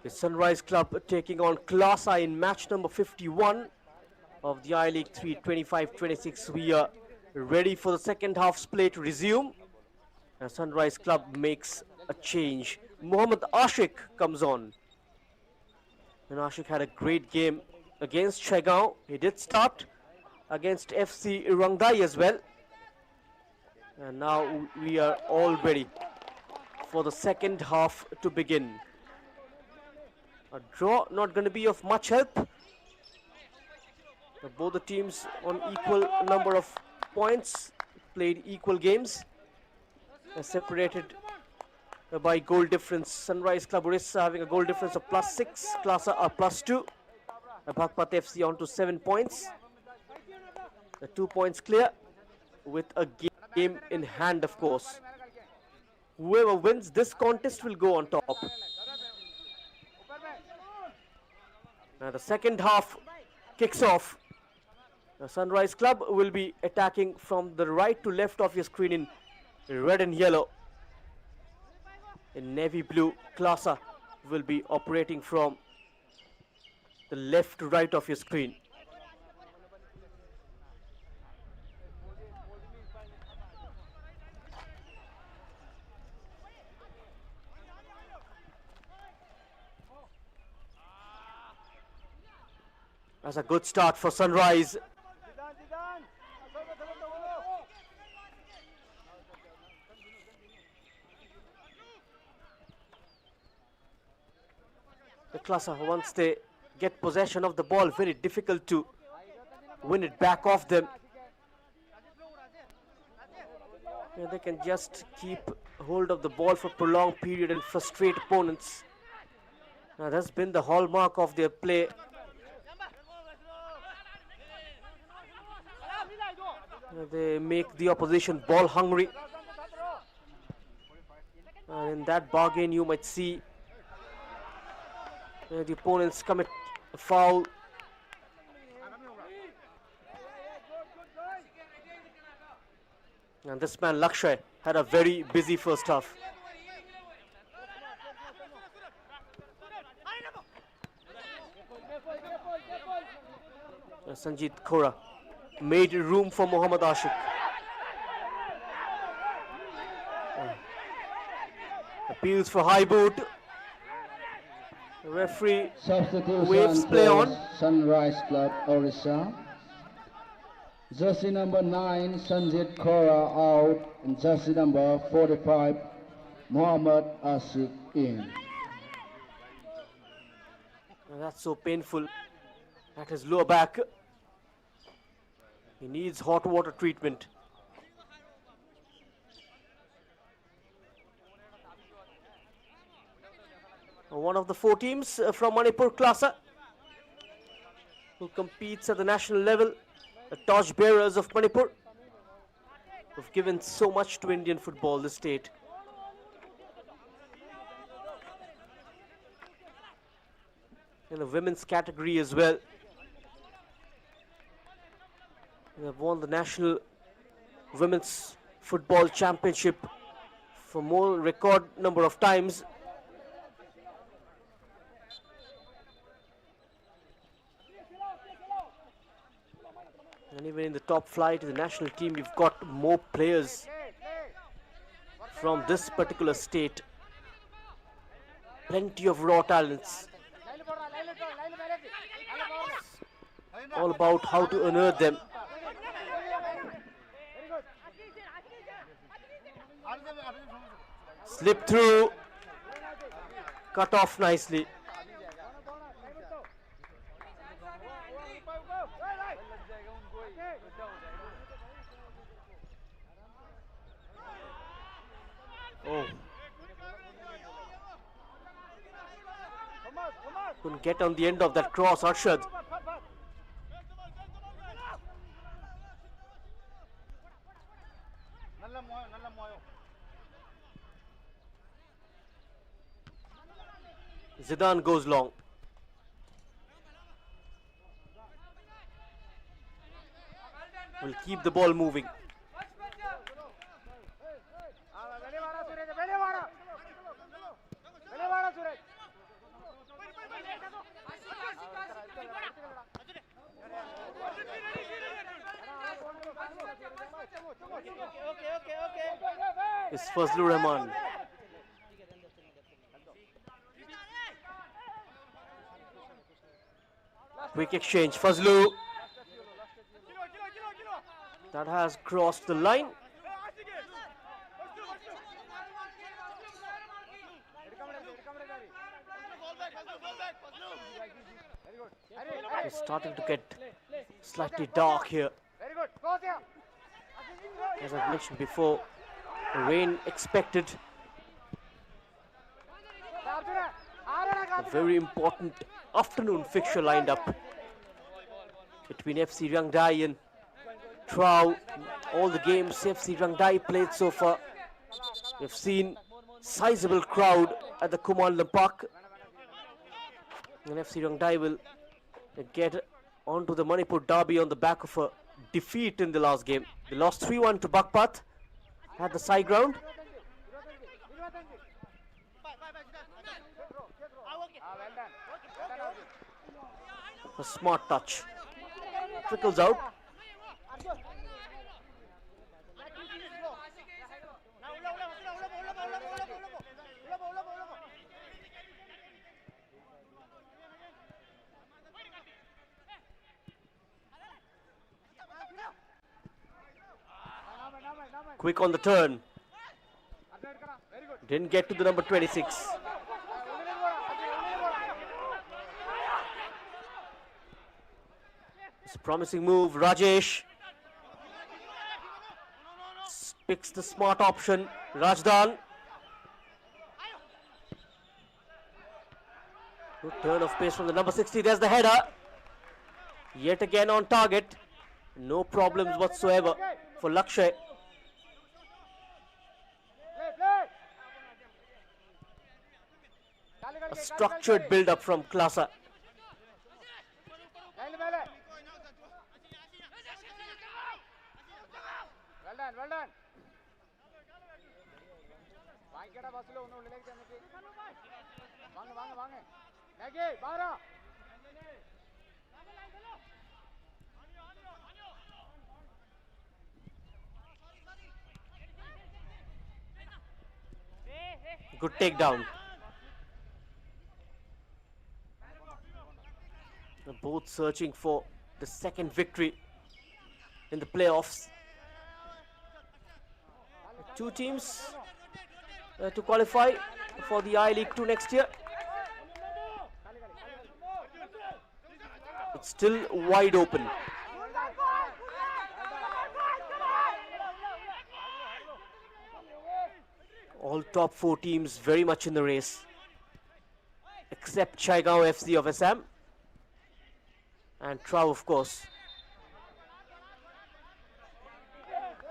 The Sunrise Club taking on KLASA in match number 51 of the I-League 3 25-26. We are ready for the second half play to resume. And Sunrise Club makes a change. Mohammad Ashik comes on. And Ashik had a great game against Chegaon. He did start against FC Rangdai as well. And now we are all ready for the second half to begin. A draw not going to be of much help. Both the teams on equal number of points, played equal games, separated by goal difference. Sunrise Club Orissa having a goal difference of +6, KLASA are +2. Bhakpat FC on to 7 points. The 2 points clear with a game in hand, of course. Whoever wins this contest will go on top. Now the second half kicks off. The Sunrise Club will be attacking from the right to left of your screen in red and yellow. In navy blue, KLASA will be operating from the left to right of your screen. That's a good start for Sunrise. The KLASA, once they get possession of the ball, very difficult to win it back off them. Yeah, they can just keep hold of the ball for a prolonged period and frustrate opponents. Now that's been the hallmark of their play. They make the opposition ball hungry. And in that bargain you might see the opponents commit a foul. And this man Lakshay had a very busy first half. Sanjit Khora made room for Mohammad Ashik. Appeals for high boot. The referee waves play on. Sunrise Club Orissa. Jersey number 9, Sanjit Khora out, and jersey number 45, Mohammad Ashik in. That's so painful at his lower back. He needs hot water treatment. One of the 4 teams from Manipur, KLASA, who competes at the national level, the torchbearers of Manipur, who've given so much to Indian football, the state. In the women's category as well. They have won the National Women's Football Championship for more record number of times. And even in the top flight, the national team, you've got more players from this particular state. Plenty of raw talents. All about how to unearth them. Slip through. Cut off nicely. Oh. Couldn't get on the end of that cross, Arshad. Zidane goes long. Will keep the ball moving. is Fazlur Rahman. Quick exchange, Fazlu. That has crossed the line. It's starting to get slightly dark here. As I've mentioned before, rain expected. A very important afternoon fixture lined up between FC Rangdai and Trau. All the games FC Rangdai played so far, we've seen sizable crowd at the Kumon Lampak. And FC Rangdai will get onto the Manipur derby on the back of a defeat in the last game. They lost 3-1 to Bakpat at the side ground. A smart touch. Trickles out. Quick on the turn. Didn't get to the number 26. It's a promising move. Rajesh picks the smart option. Rajdan. Good turn of pace from the number 60. There's the header. Yet again on target. No problems whatsoever for Lakshay. A structured build-up from KLASA. Well done. Good takedown. They're both searching for the second victory in the playoffs. Two teams to qualify for the I-League 2 next year. It's still wide open. All top 4 teams very much in the race, except Chaigaon FC of Assam and Trau, of course.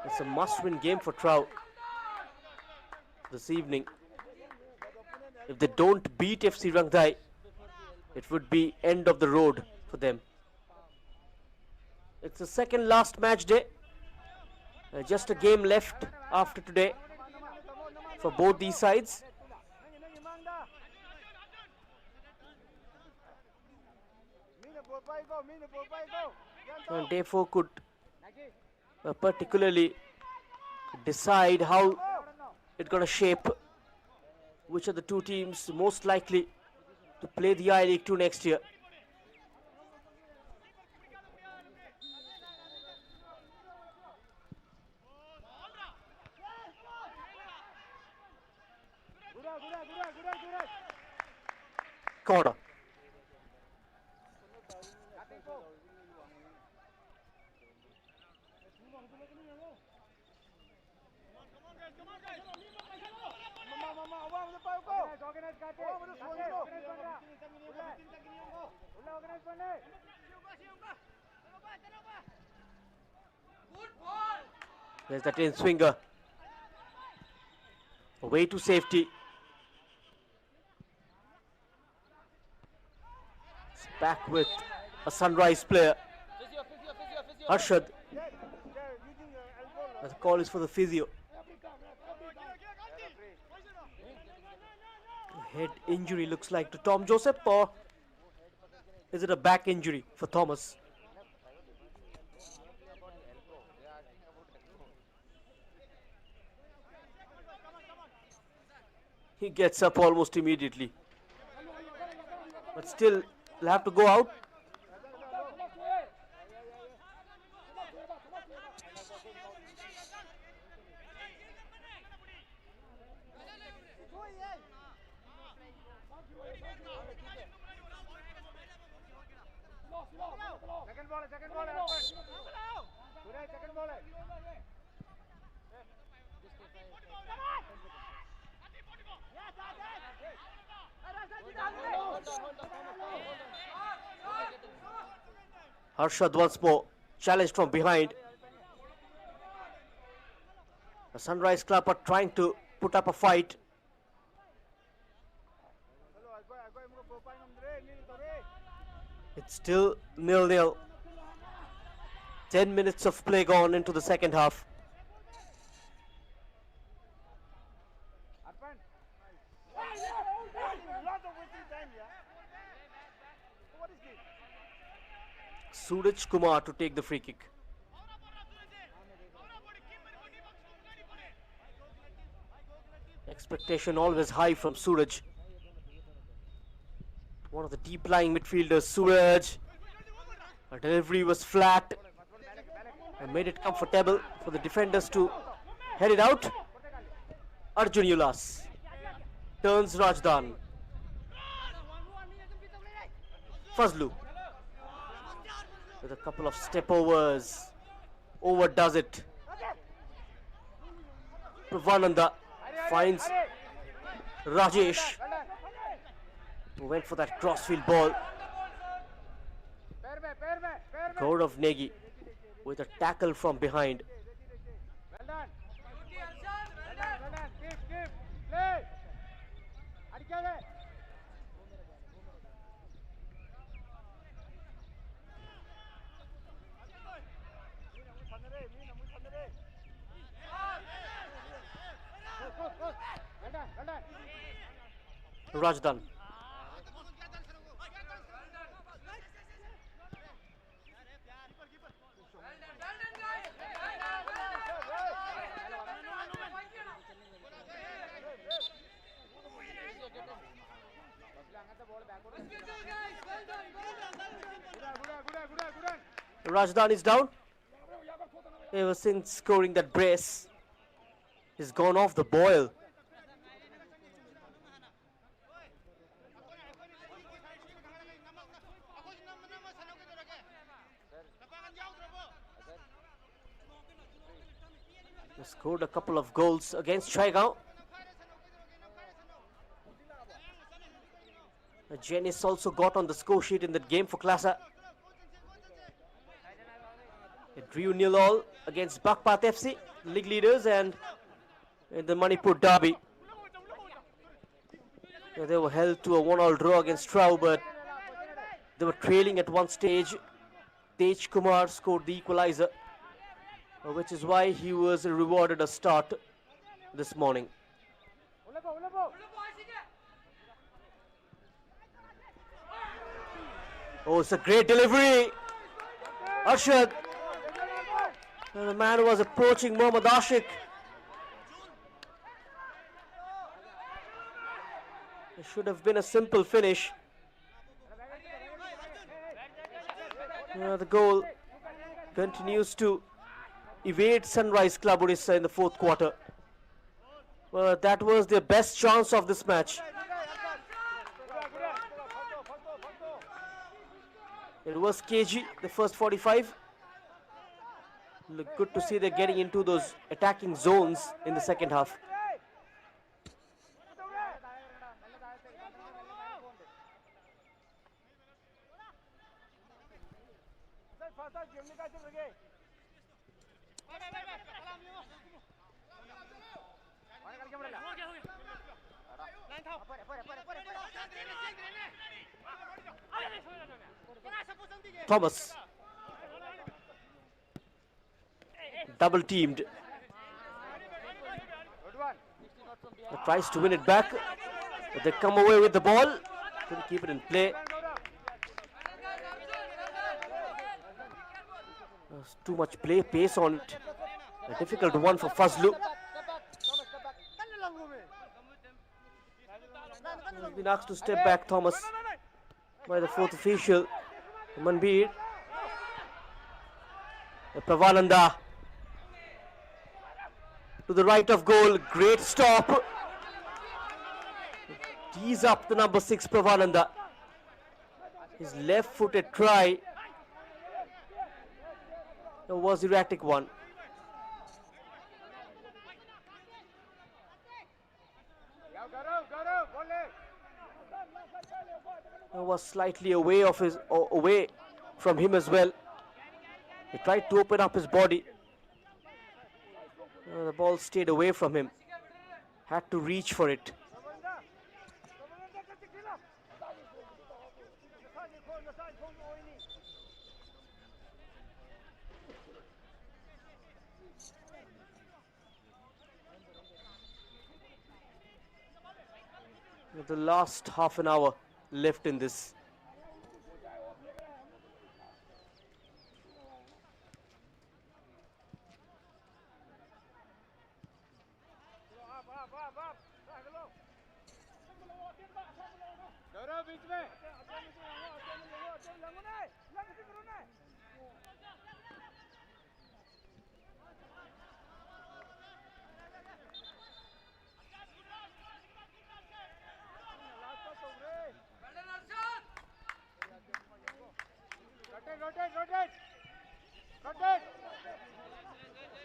It's a must-win game for Trau this evening. If they don't beat FC Rangdai, it would be end of the road for them. It's the second last match day. Just a game left after today for both these sides. And day 4 could particularly decide how it's going to shape which are the two teams most likely to play the I-League 2 next year. Corner. There's that in swinger. Away to safety. It's back with a Sunrise player. Arshad. The call is for the physio. Head injury looks like to Tom Joseph, or is it a back injury for Thomas? He gets up almost immediately. But still, he'll have to go out. Second ball. Second ball. Harshad once more challenged from behind. The Sunrise Club are trying to put up a fight. It's still 0-0. 10 minutes of play gone into the second half. Suraj Kumar to take the free kick. Expectation always high from Suraj. One of the deep-lying midfielders, Suraj. Her delivery was flat and made it comfortable for the defenders to head it out. Arjun Ulas turns Rajdan. Fazlu with a couple of step overs, overdoes it. Pravananda finds Rajesh, who went for that crossfield ball. Gaurav Negi with a tackle from behind. Well done. Keep. Play. Adikade. Rajdan. Rajdan is down. Ever since scoring that brace, he's gone off the boil. He scored a couple of goals against Chaigaon. Janice also got on the score sheet in that game for KLASA. It drew 0-0 against Bakpat FC, league leaders, and in the Manipur derby. They were held to a 1-1 draw against Trau, but they were trailing at one stage. Tej Kumar scored the equalizer, which is why he was rewarded a start this morning. Oh, it's a great delivery. Arshad. And the man was approaching Mohammad Ashik. It should have been a simple finish. The goal continues to evade Sunrise Club Orissa in the fourth quarter. Well, that was their best chance of this match. It was KG, the first 45. Look good to see they're getting into those attacking zones in the second half. Thomas. Double teamed. Tries to win it back, but they come away with the ball. Couldn't keep it in play. There's too much play pace on it. A difficult one for Fazlu. Has been asked to step back, Thomas, by the fourth official, Manbir. Pravananda to the right of goal. Great stop. Tees up the number 6 Pravananda. His left-footed try was erratic one. Was slightly away from him as well. He tried to open up his body. The ball stayed away from him. Had to reach for it. The last half an hour left in this. Rotate.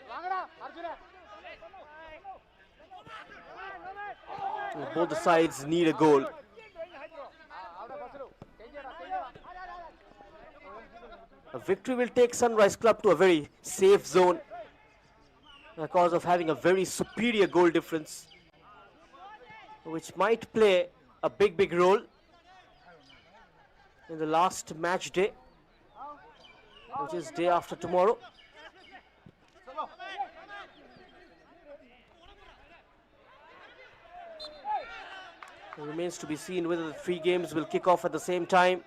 Langda, Arjuna. Both the sides need a goal. A victory will take Sunrise Club to a very safe zone because of having a very superior goal difference, which might play a big role in the last match day, which is day after tomorrow. It remains to be seen whether the 3 games will kick off at the same time.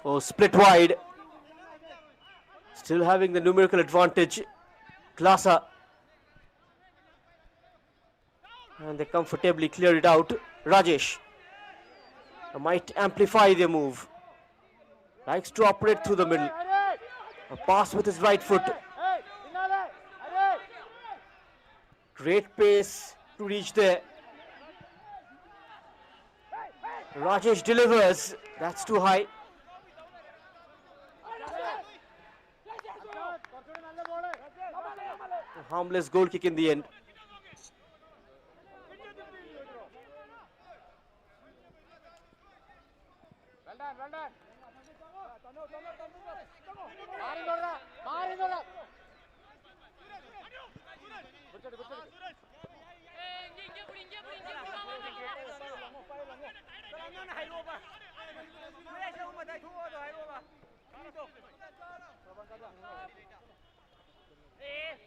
Oh, split wide. Still having the numerical advantage, KLASA. And they comfortably clear it out. Rajesh might amplify their move. Likes to operate through the middle. A pass with his right foot. Great pace to reach there. Rajesh delivers. That's too high. A harmless goal kick in the end. Well done.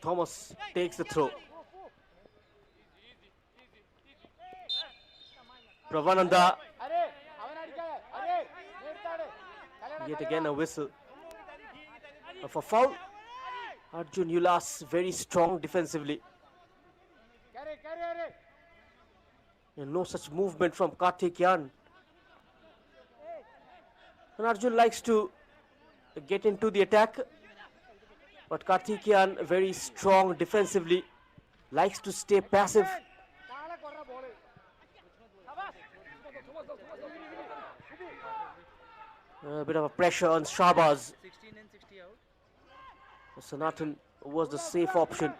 Thomas takes the throw. Pravananda. Yet again a whistle of a foul. Arjun Ulas very strong defensively. And no such movement from Karthikeyan. And Arjun likes to get into the attack, but Karthikeyan very strong defensively, likes to stay passive. A bit of a pressure on Shahbaz. Sanatan was the safe option.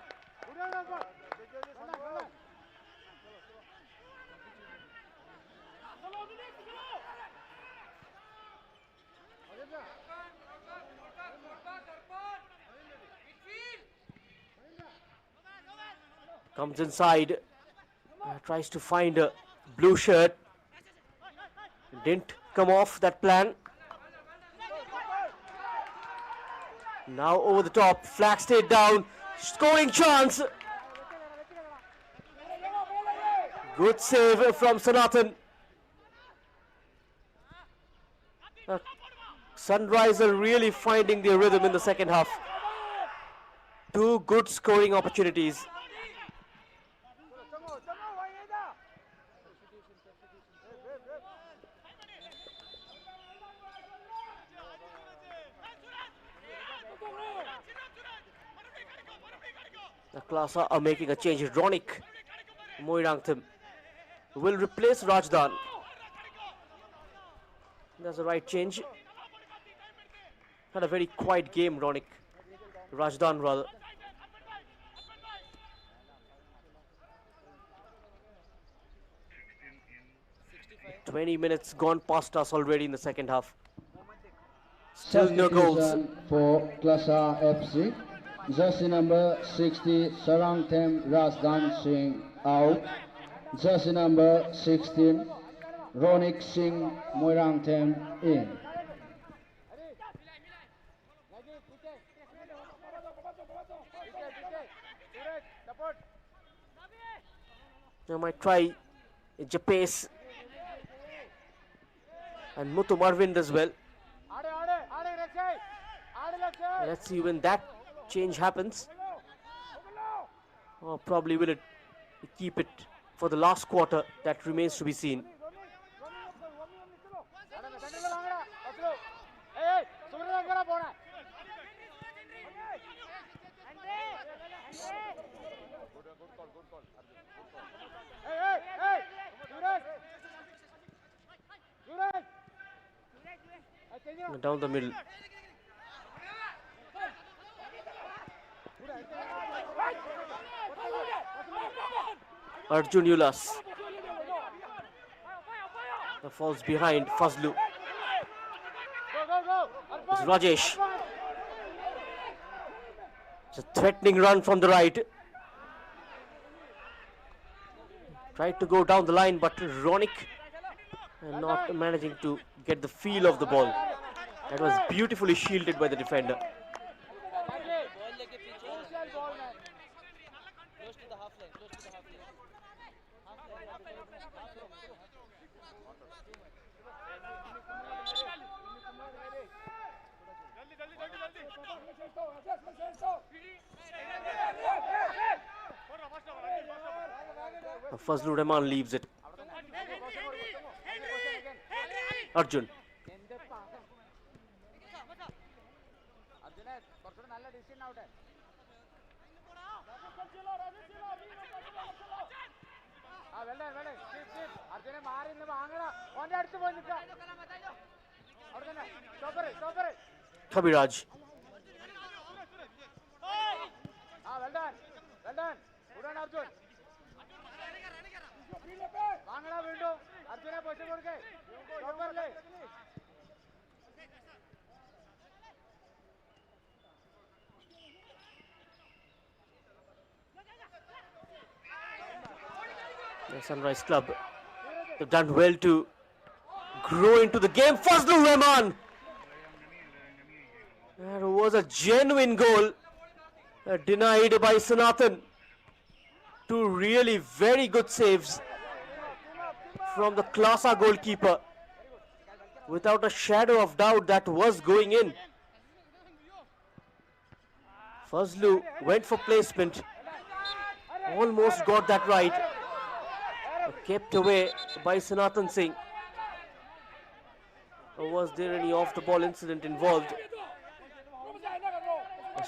Comes inside, tries to find a blue shirt. Didn't come off that plan. Now over the top, flag stayed down, scoring chance. Good save from Sanathan. Sunrise are really finding their rhythm in the second half. Two good scoring opportunities. The KLASA are making a change. Ronik Moirangtham will replace Rajdan. That's the right change. Had a very quiet game, Ronik. Rajdan rather. "20 minutes gone past us already in the second half. Still no goals." Substitution for KLASA FC. Jersey number 60, Sarangthem Rasdan Singh out. Jersey number 16, Ronik Singh Moirangthem in. They might try Japes and Muthu Marvind as well. Let's see when that change happens. Or probably will it keep it for the last quarter? That remains to be seen. Down the middle. Arjun Ulas. The falls behind Fazlu. It's Rajesh. It's a threatening run from the right. Tried to go down the line, but Ronik not managing to get the feel of the ball. That was beautifully shielded by the defender. Ball लेके पीछे close to the half line Fazlur Rahman leaves it. Arjun. Kabiraj. The Sunrise Club, they've done well to grow into the game. Fazlur Rahman. That was a genuine goal, denied by Sanathan. Two really very good saves from the KLASA goalkeeper. Without a shadow of doubt, that was going in. Fazlu went for placement. Almost got that right. Kept away by Sanathan Singh. Or was there any off-the-ball incident involved?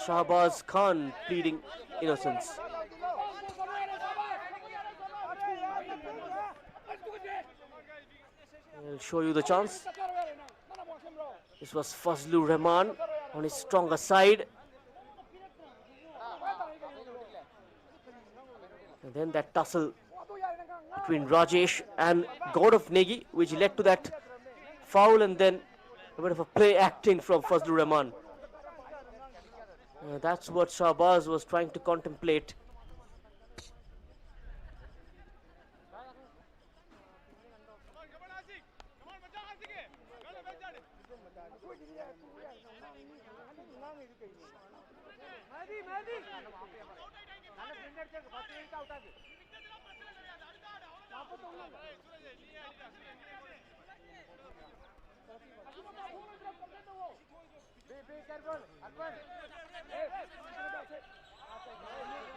Shahbaz Khan pleading innocence. I'll show you the chance. This was Fazlur Rahman on his stronger side. And then that tussle between Rajesh and God of Negi, which led to that foul, and then a bit of a play acting from Fazlur Rahman. That's what Shahbaz was trying to contemplate.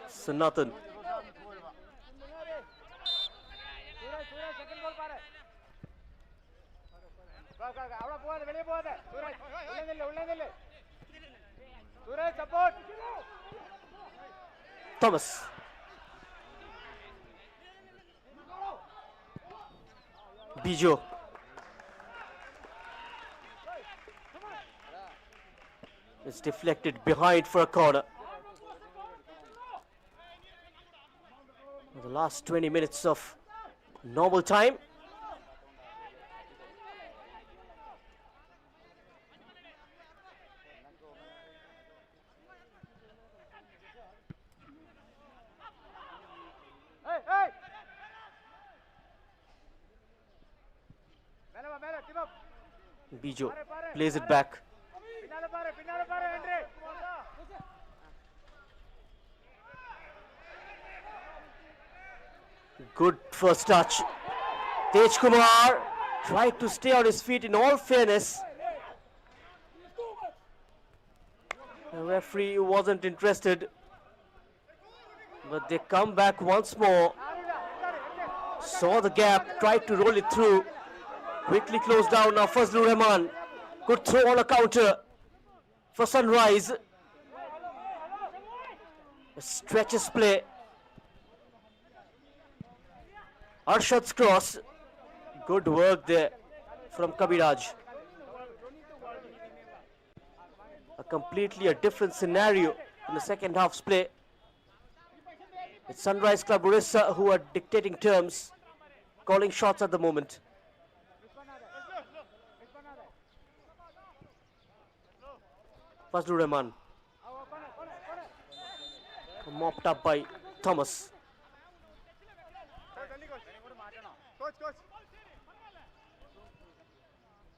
Sanatan. Thomas. Bijo. It's deflected behind for a corner. The last 20 minutes of normal time. Bijo plays it back. Good first touch. Tej Kumar tried to stay on his feet in all fairness. The referee wasn't interested. But they come back once more. Saw the gap, tried to roll it through. Quickly closed down now Fazlur Rahman. Good throw on a counter for Sunrise. A stretches play. Arshad's cross. Good work there from Kabiraj. A completely different scenario in the second half's play. It's Sunrise Club Orissa who are dictating terms, calling shots at the moment. Fazlur Rahman. Mopped up by Thomas.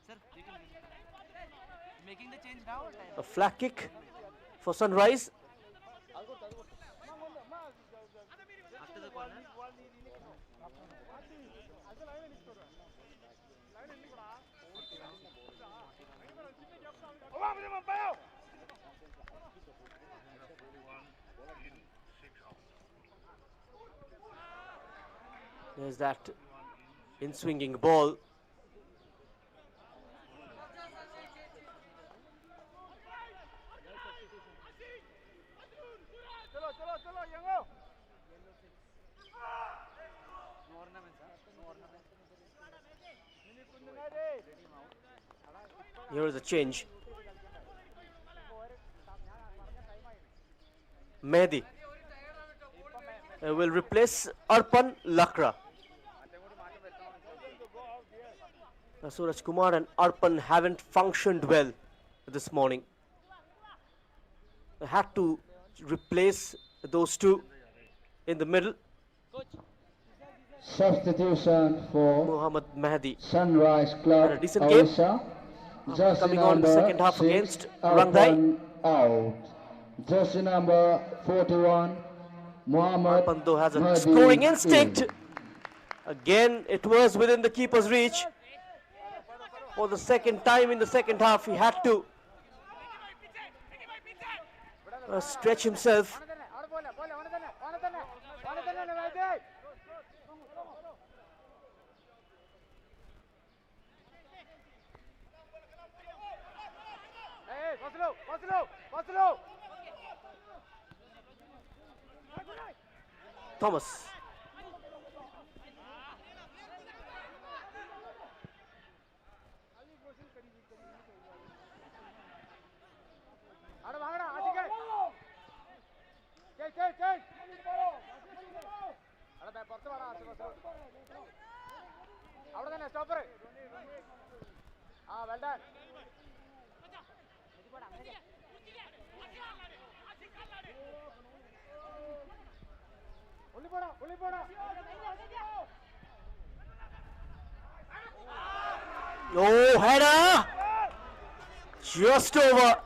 Sir, you can making the change now. A flag kick for Sunrise. After the corner. There's that in-swinging ball. Here is a change. Mehdi will replace Arpan Lakra. Suraj Kumar and Arpan haven't functioned well this morning. They had to replace those two in the middle. Substitution for Muhammad Mehdi Sunrise Club had a decent game. Orissa. Jersey Coming on in the number second half 6, against Arpan out. Jersey number 41, Muhammad Arpan though has a Mehdi scoring in. instinct. Again, it was within the keeper's reach. For the second time in the second half, he had to stretch himself. Thomas. Oh, header! Just over.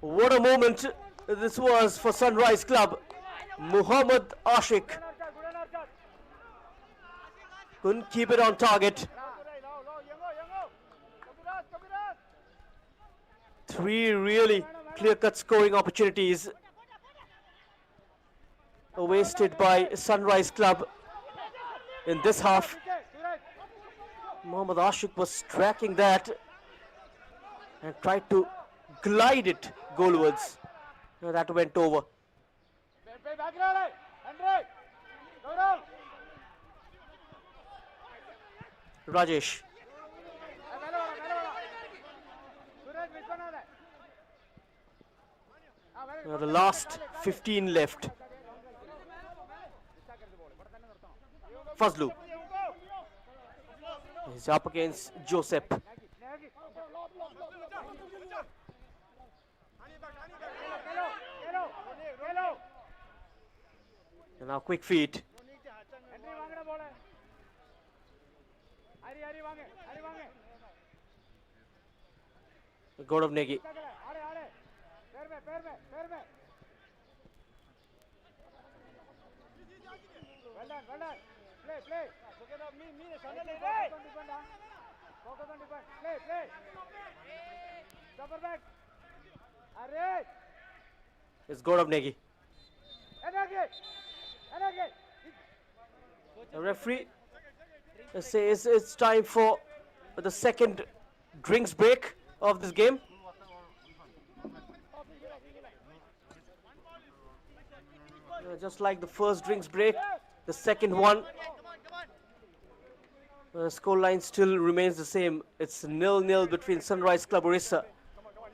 What a moment this was for Sunrise Club. Muhammad Ashik couldn't keep it on target. 3 really clear-cut scoring opportunities wasted by Sunrise Club in this half. Muhammad Ashik was tracking that and tried to glide it goalwards. That went over. Rajesh. The last 15 left. Fazlu. He's up against Joseph. And now quick feet. God of Negi. Well done. Play. Focus on defense. Play. Double back. Array. It's God of Negi. The referee says it's time for the second drinks break of this game. Just like the first drinks break, the second one, the scoreline still remains the same. It's 0-0 between Sunrise Club Orissa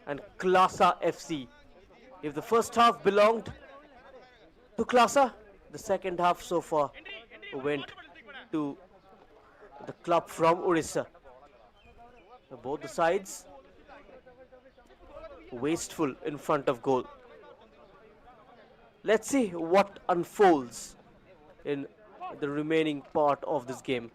and KLASA FC. If the first half belonged to KLASA, the second half so far went to the club from Orissa. Both the sides wasteful in front of goal. Let's see what unfolds in the remaining part of this game.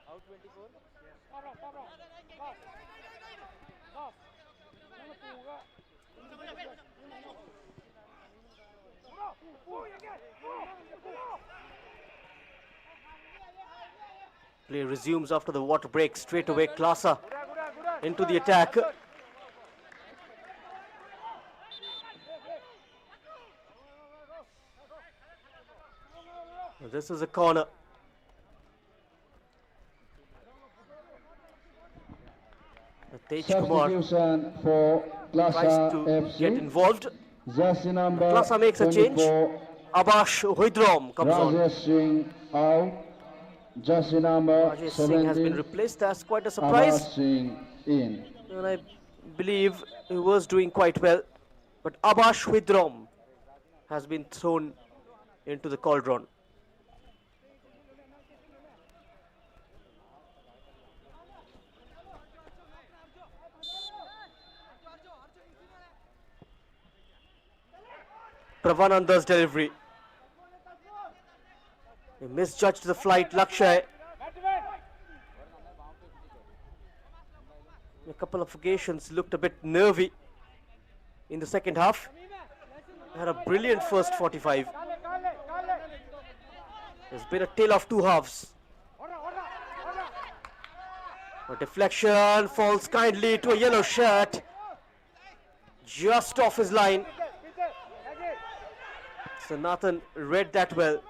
Out 24. Play resumes after the water break. Straight away, KLASA into the attack. This is a corner. Tej Kumar Substitution for tries KLASA to FC. get involved. Jersey number KLASA makes a change. 24, Abash Huidrom comes on. Rajesh Singh out. Jersey number Rajesh Singh has been 17, replaced. That's quite a Abbas surprise. Singh in. And I believe he was doing quite well. But Abash Huidrom has been thrown into the cauldron. Pravananda's delivery. He misjudged the flight, Lakshay. A couple of occasions looked a bit nervy. in the second half. Had a brilliant first 45. There's been a tale of two halves. A deflection falls kindly to a yellow shirt. Just off his line. So Nathan read that well.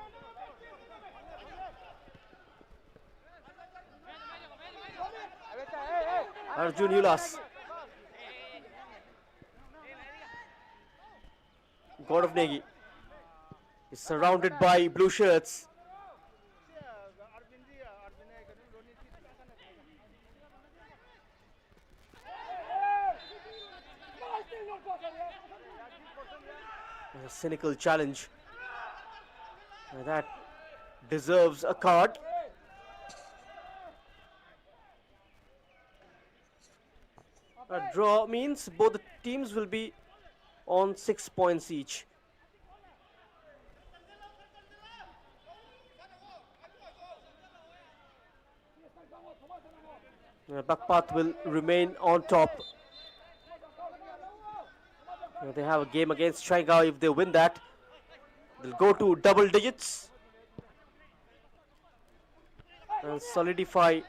Arjun Ulas, God of Negi, is surrounded by blue shirts. A cynical challenge that deserves a card. A draw means both the teams will be on 6 points each. Bakpat will remain on top. They have a game against Chaigao. If they win that, they'll go to double digits and solidify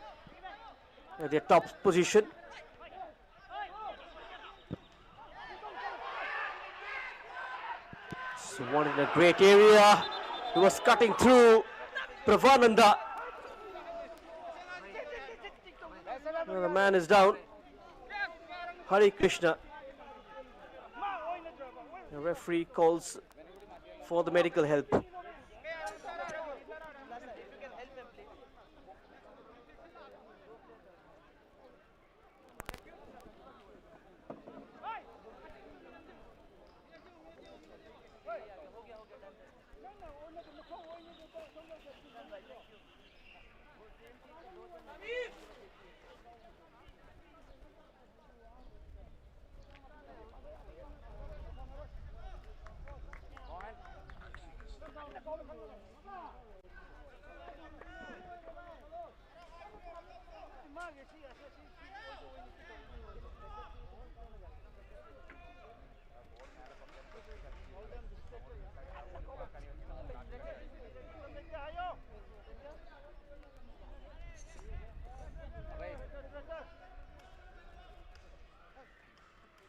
their top position. So one in a great area. He was cutting through Pravananda. And the man is down. Hari Krishna. The referee calls for the medical help.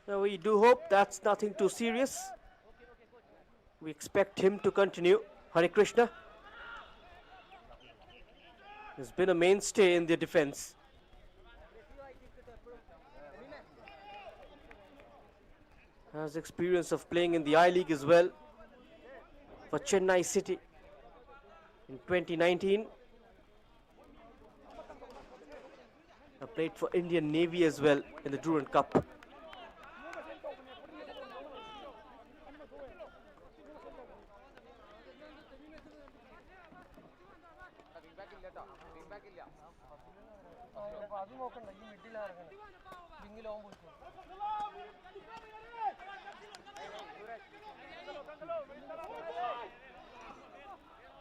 Now we do hope that's nothing too serious. We expect him to continue. Hari Krishna has been a mainstay in their defense. Has experience of playing in the I-League as well for Chennai City in 2019. Played for Indian Navy as well in the Durand Cup.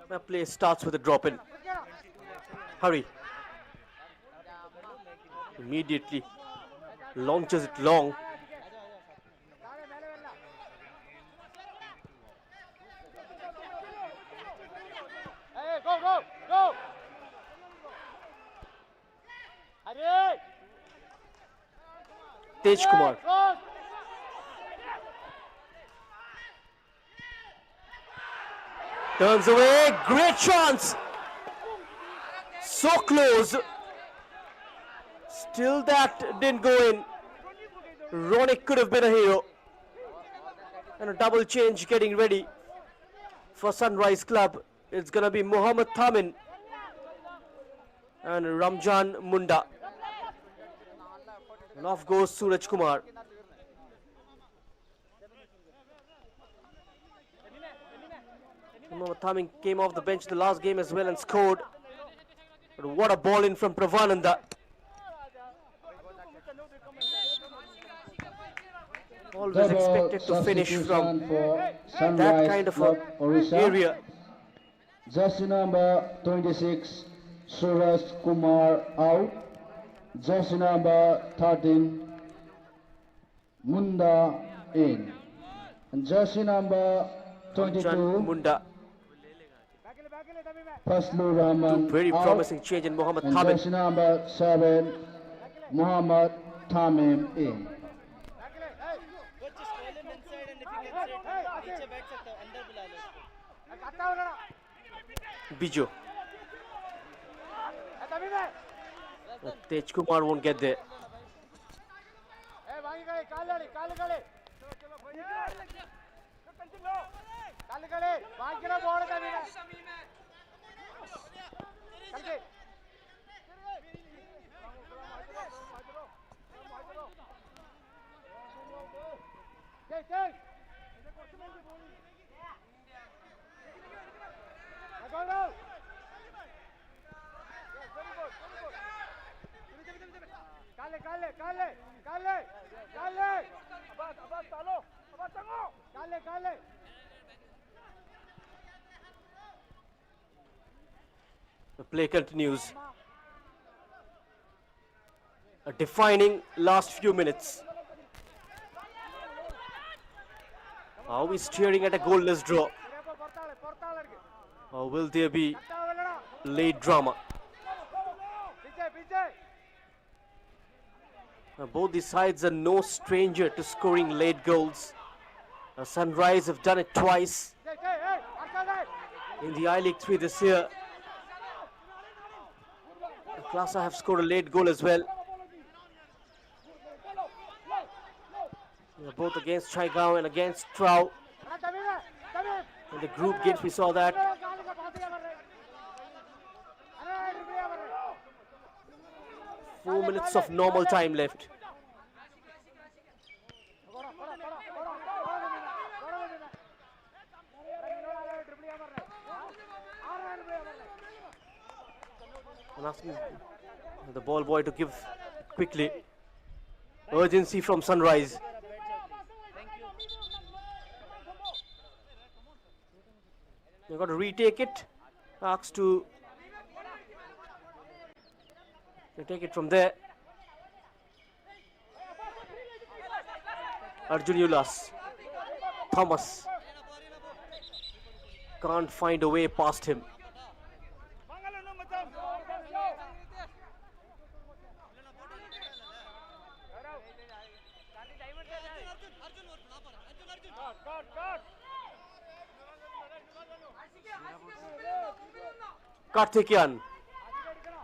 The play starts with a drop in. Hurry. Immediately launches it long. Hey, go, go, go! Hurry! Tej Kumar. Close! Turns away, great chance. So close. Still that didn't go in. Ronik could have been a hero. And a double change getting ready for Sunrise Club. It's gonna be Mohammad Thamin and Ramjan Munda. And off goes Suraj Kumar. Mohammad Thamin came off the bench the last game as well and scored. But what a ball in from Pravananda. Always expected to finish from that kind of a area. Jersey number 26, Suraj Kumar out. Jersey number 13, Munda in. And jersey number Hamchan 22, Munda. Faslu Two Rahman very out. promising change in Mohammad And Thamim. jersey number 7, Muhammad Tamim in. Bijo. Tej Kumar won't get there. The play continues. A defining last few minutes. Are we staring at a goalless draw? Or will there be late drama? Both the sides are no stranger to scoring late goals. Sunrise have done it twice in the I-League 3 this year. KLASA have scored a late goal as well. They're both against Chaigaon and against Trau. In the group games we saw that. 4 minutes of normal time left. I'm asking the ball boy to give quickly. Urgency from Sunrise. They've got to retake it. Asks to take it from there. Arjun Ulas. Thomas. Can't find a way past him. Karthikeyan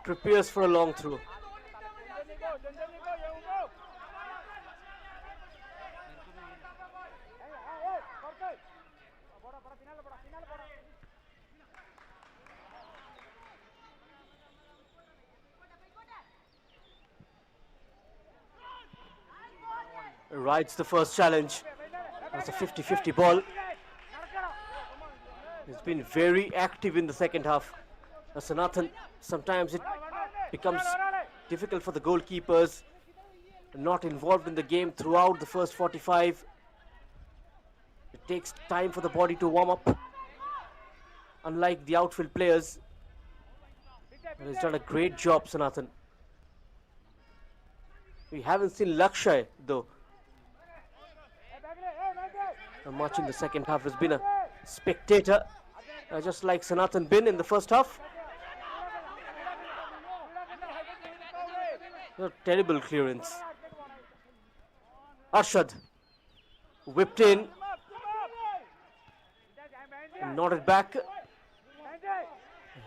prepares for a long throw. Rides the first challenge. That's a 50-50 ball. He's been very active in the second half. Sanathan, sometimes it becomes difficult for the goalkeepers. Not involved in the game throughout the first 45. It takes time for the body to warm up. Unlike the outfield players. And he's done a great job, Sanathan. We haven't seen Lakshay though. Much in the second half has been a spectator, just like Sanathan been in the first half. A terrible clearance. Arshad whipped in, nodded back,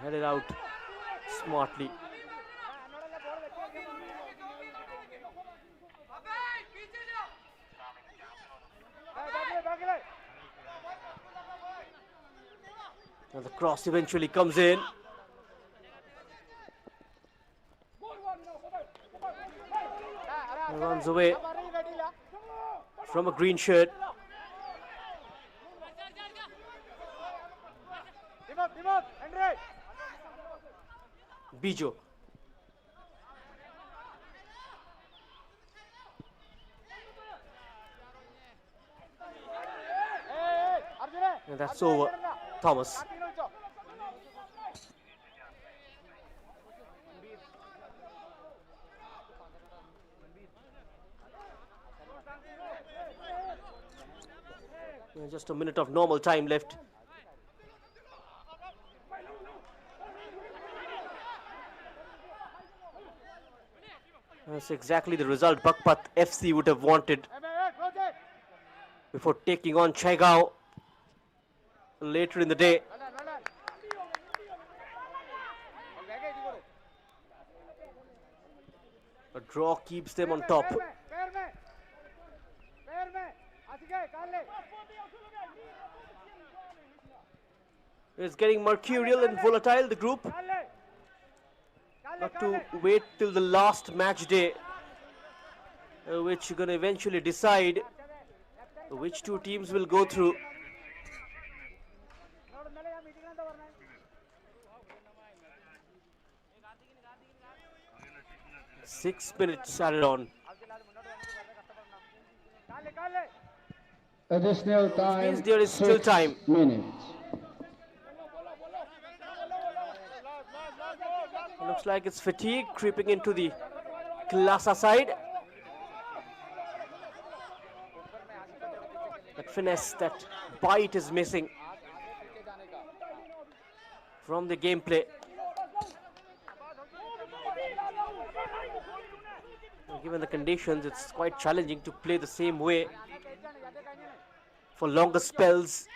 headed out smartly. And the cross eventually comes in. And runs away from a green shirt. Bijo. And that's over. Thomas. Just a minute of normal time left. That's exactly the result Bakpat FC would have wanted before taking on Chaigao later in the day. A draw keeps them on top. It's getting mercurial and volatile, the group. Got to wait till the last match day, which is going to eventually decide which two teams will go through. Six minutes added on. Additional time, means there is still 6 time. minutes. Looks like it's fatigue creeping into the KLASA side. That finesse, that bite is missing from the gameplay. Given the conditions, it's quite challenging to play the same way for longer spells.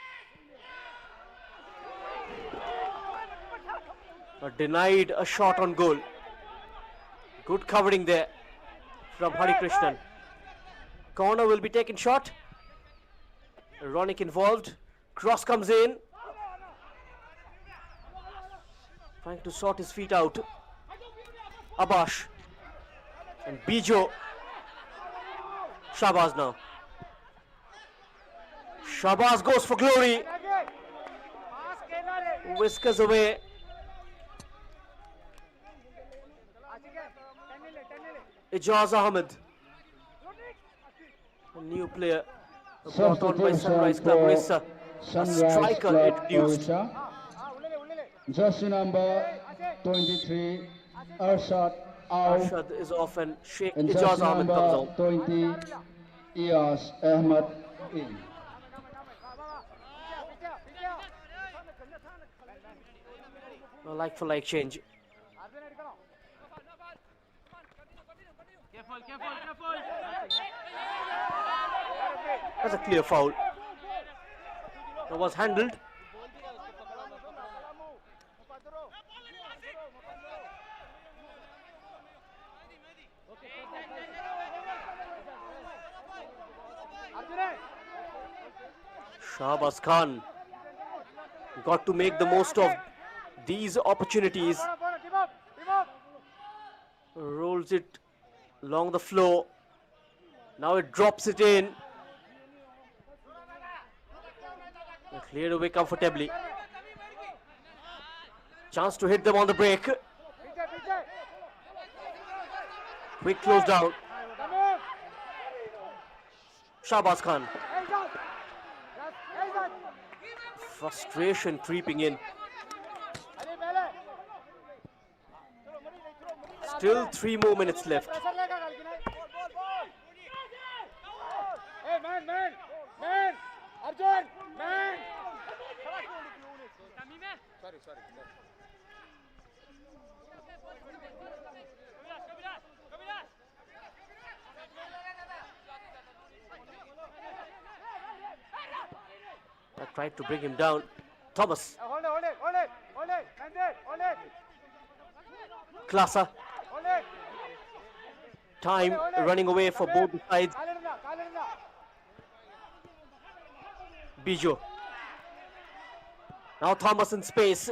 Denied a shot on goal. Good covering there from Hari Krishnan. Corner will be taken shot. Ronick involved. Cross comes in. Trying to sort his feet out. Abash. And Bijo. Shabazz now. Shabazz goes for glory. Whiskers away. Ijaz Ahmed, a new player brought on by Sunrise Club Orissa, a striker introduced. Jersey number 23, Arshad out. Arshad is off and Sheikh And Ijaz jersey Ahmed number comes on. 20, Iyas Ahmed in. A like-for-like change. That's a clear foul. That was handled. Shahbaz Khan got to make the most of these opportunities. Rolls it along the floor. Now it drops it in. Cleared away comfortably. Chance to hit them on the break. Quick close down. Shahbaz Khan. Frustration creeping in. Still 3 more minutes left. Hey, man! Arjun, man! Sorry. I tried to bring him down. Thomas. Hold it! Hold it! KLASA. Time running away for both the sides. Bijo. Now Thomas in space.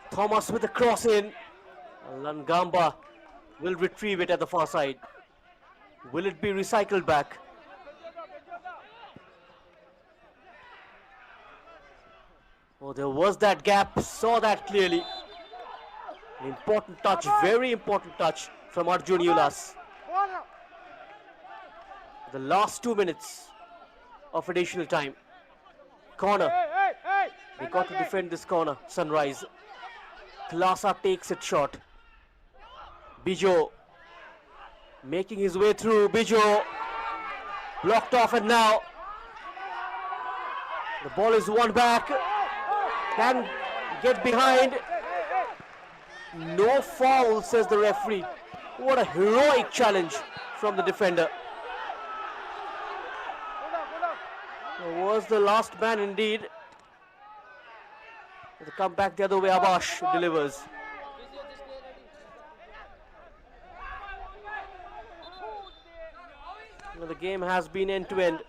Thomas with a cross in. Langamba will retrieve it at the far side. Will it be recycled back? Oh, there was that gap. Saw that clearly. An important touch, very important touch from Arjun Ulas. The last 2 minutes of additional time. Corner. They got to defend this corner. Sunrise. KLASA takes it short. Bijo making his way through. Bijo blocked off, and now The ball is won back. Can get behind. No foul, says the referee. What a heroic challenge from the defender. Was the last man indeed. The comeback the other way, Abash delivers. Well, the game has been end to end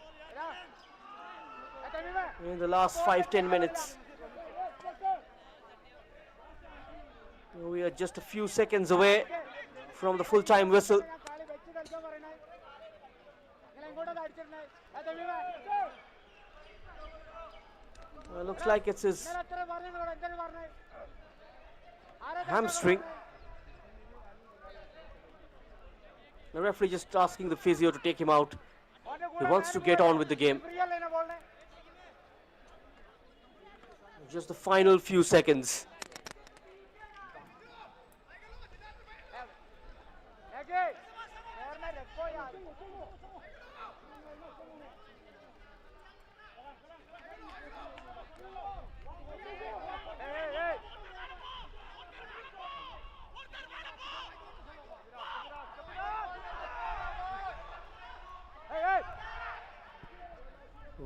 in the last 5-10 minutes. We are just a few seconds away from the full-time whistle. Looks like it's his hamstring. The referee just asking the physio to take him out. He wants to get on with the game. Just the final few seconds.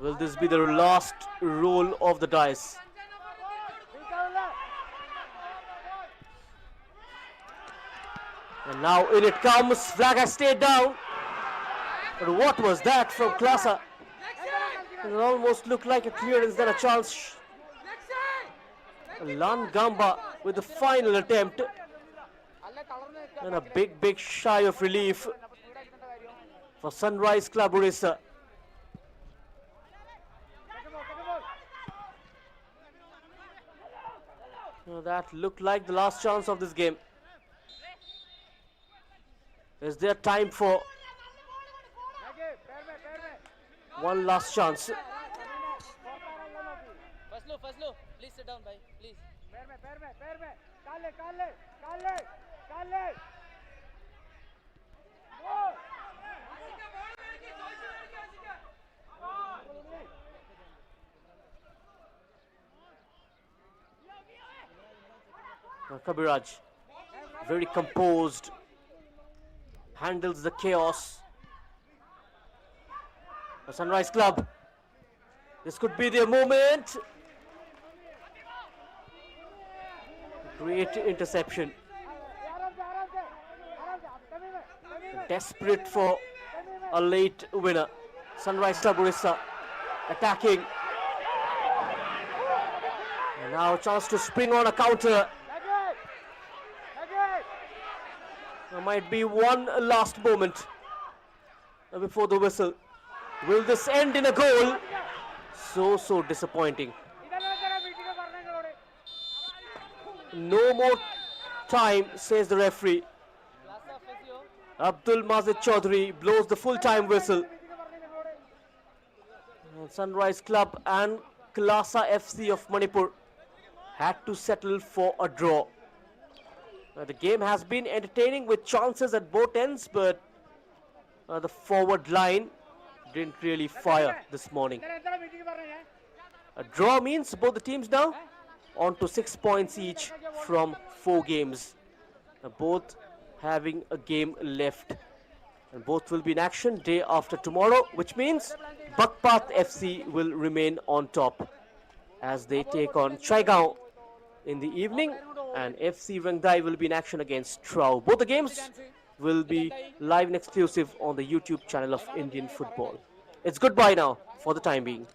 Will this be the last roll of the dice? And now in it comes. Flag has stayed down. But what was that from KLASA? It almost looked like a clearance than a chance. Lan Gamba with the final attempt. And a big sigh of relief for Sunrise Club Orissa. That looked like the last chance of this game. Is there time for one last chance? Fazlo, please sit down, bhai, please. Kabiraj, very composed, handles the chaos. The Sunrise Club, this could be their moment. Great interception. Desperate for a late winner. Sunrise Club Orissa attacking. And now a chance to spring on a counter. There might be one last moment before the whistle. Will this end in a goal? So disappointing. No more time, says the referee. Abdul Mazid Chaudhary blows the full-time whistle. And Sunrise Club and KLASA FC of Manipur had to settle for a draw. The game has been entertaining with chances at both ends, but the forward line didn't really fire this morning. A draw means both the teams now on to 6 points each from 4 games. Both having a game left. And both will be in action day after tomorrow, which means Bakpat FC will remain on top as they take on Chaigaon in the evening, and FC Rangdai will be in action against Trau. Both the games will be live and exclusive on the YouTube channel of Indian Football. It's goodbye now for the time being.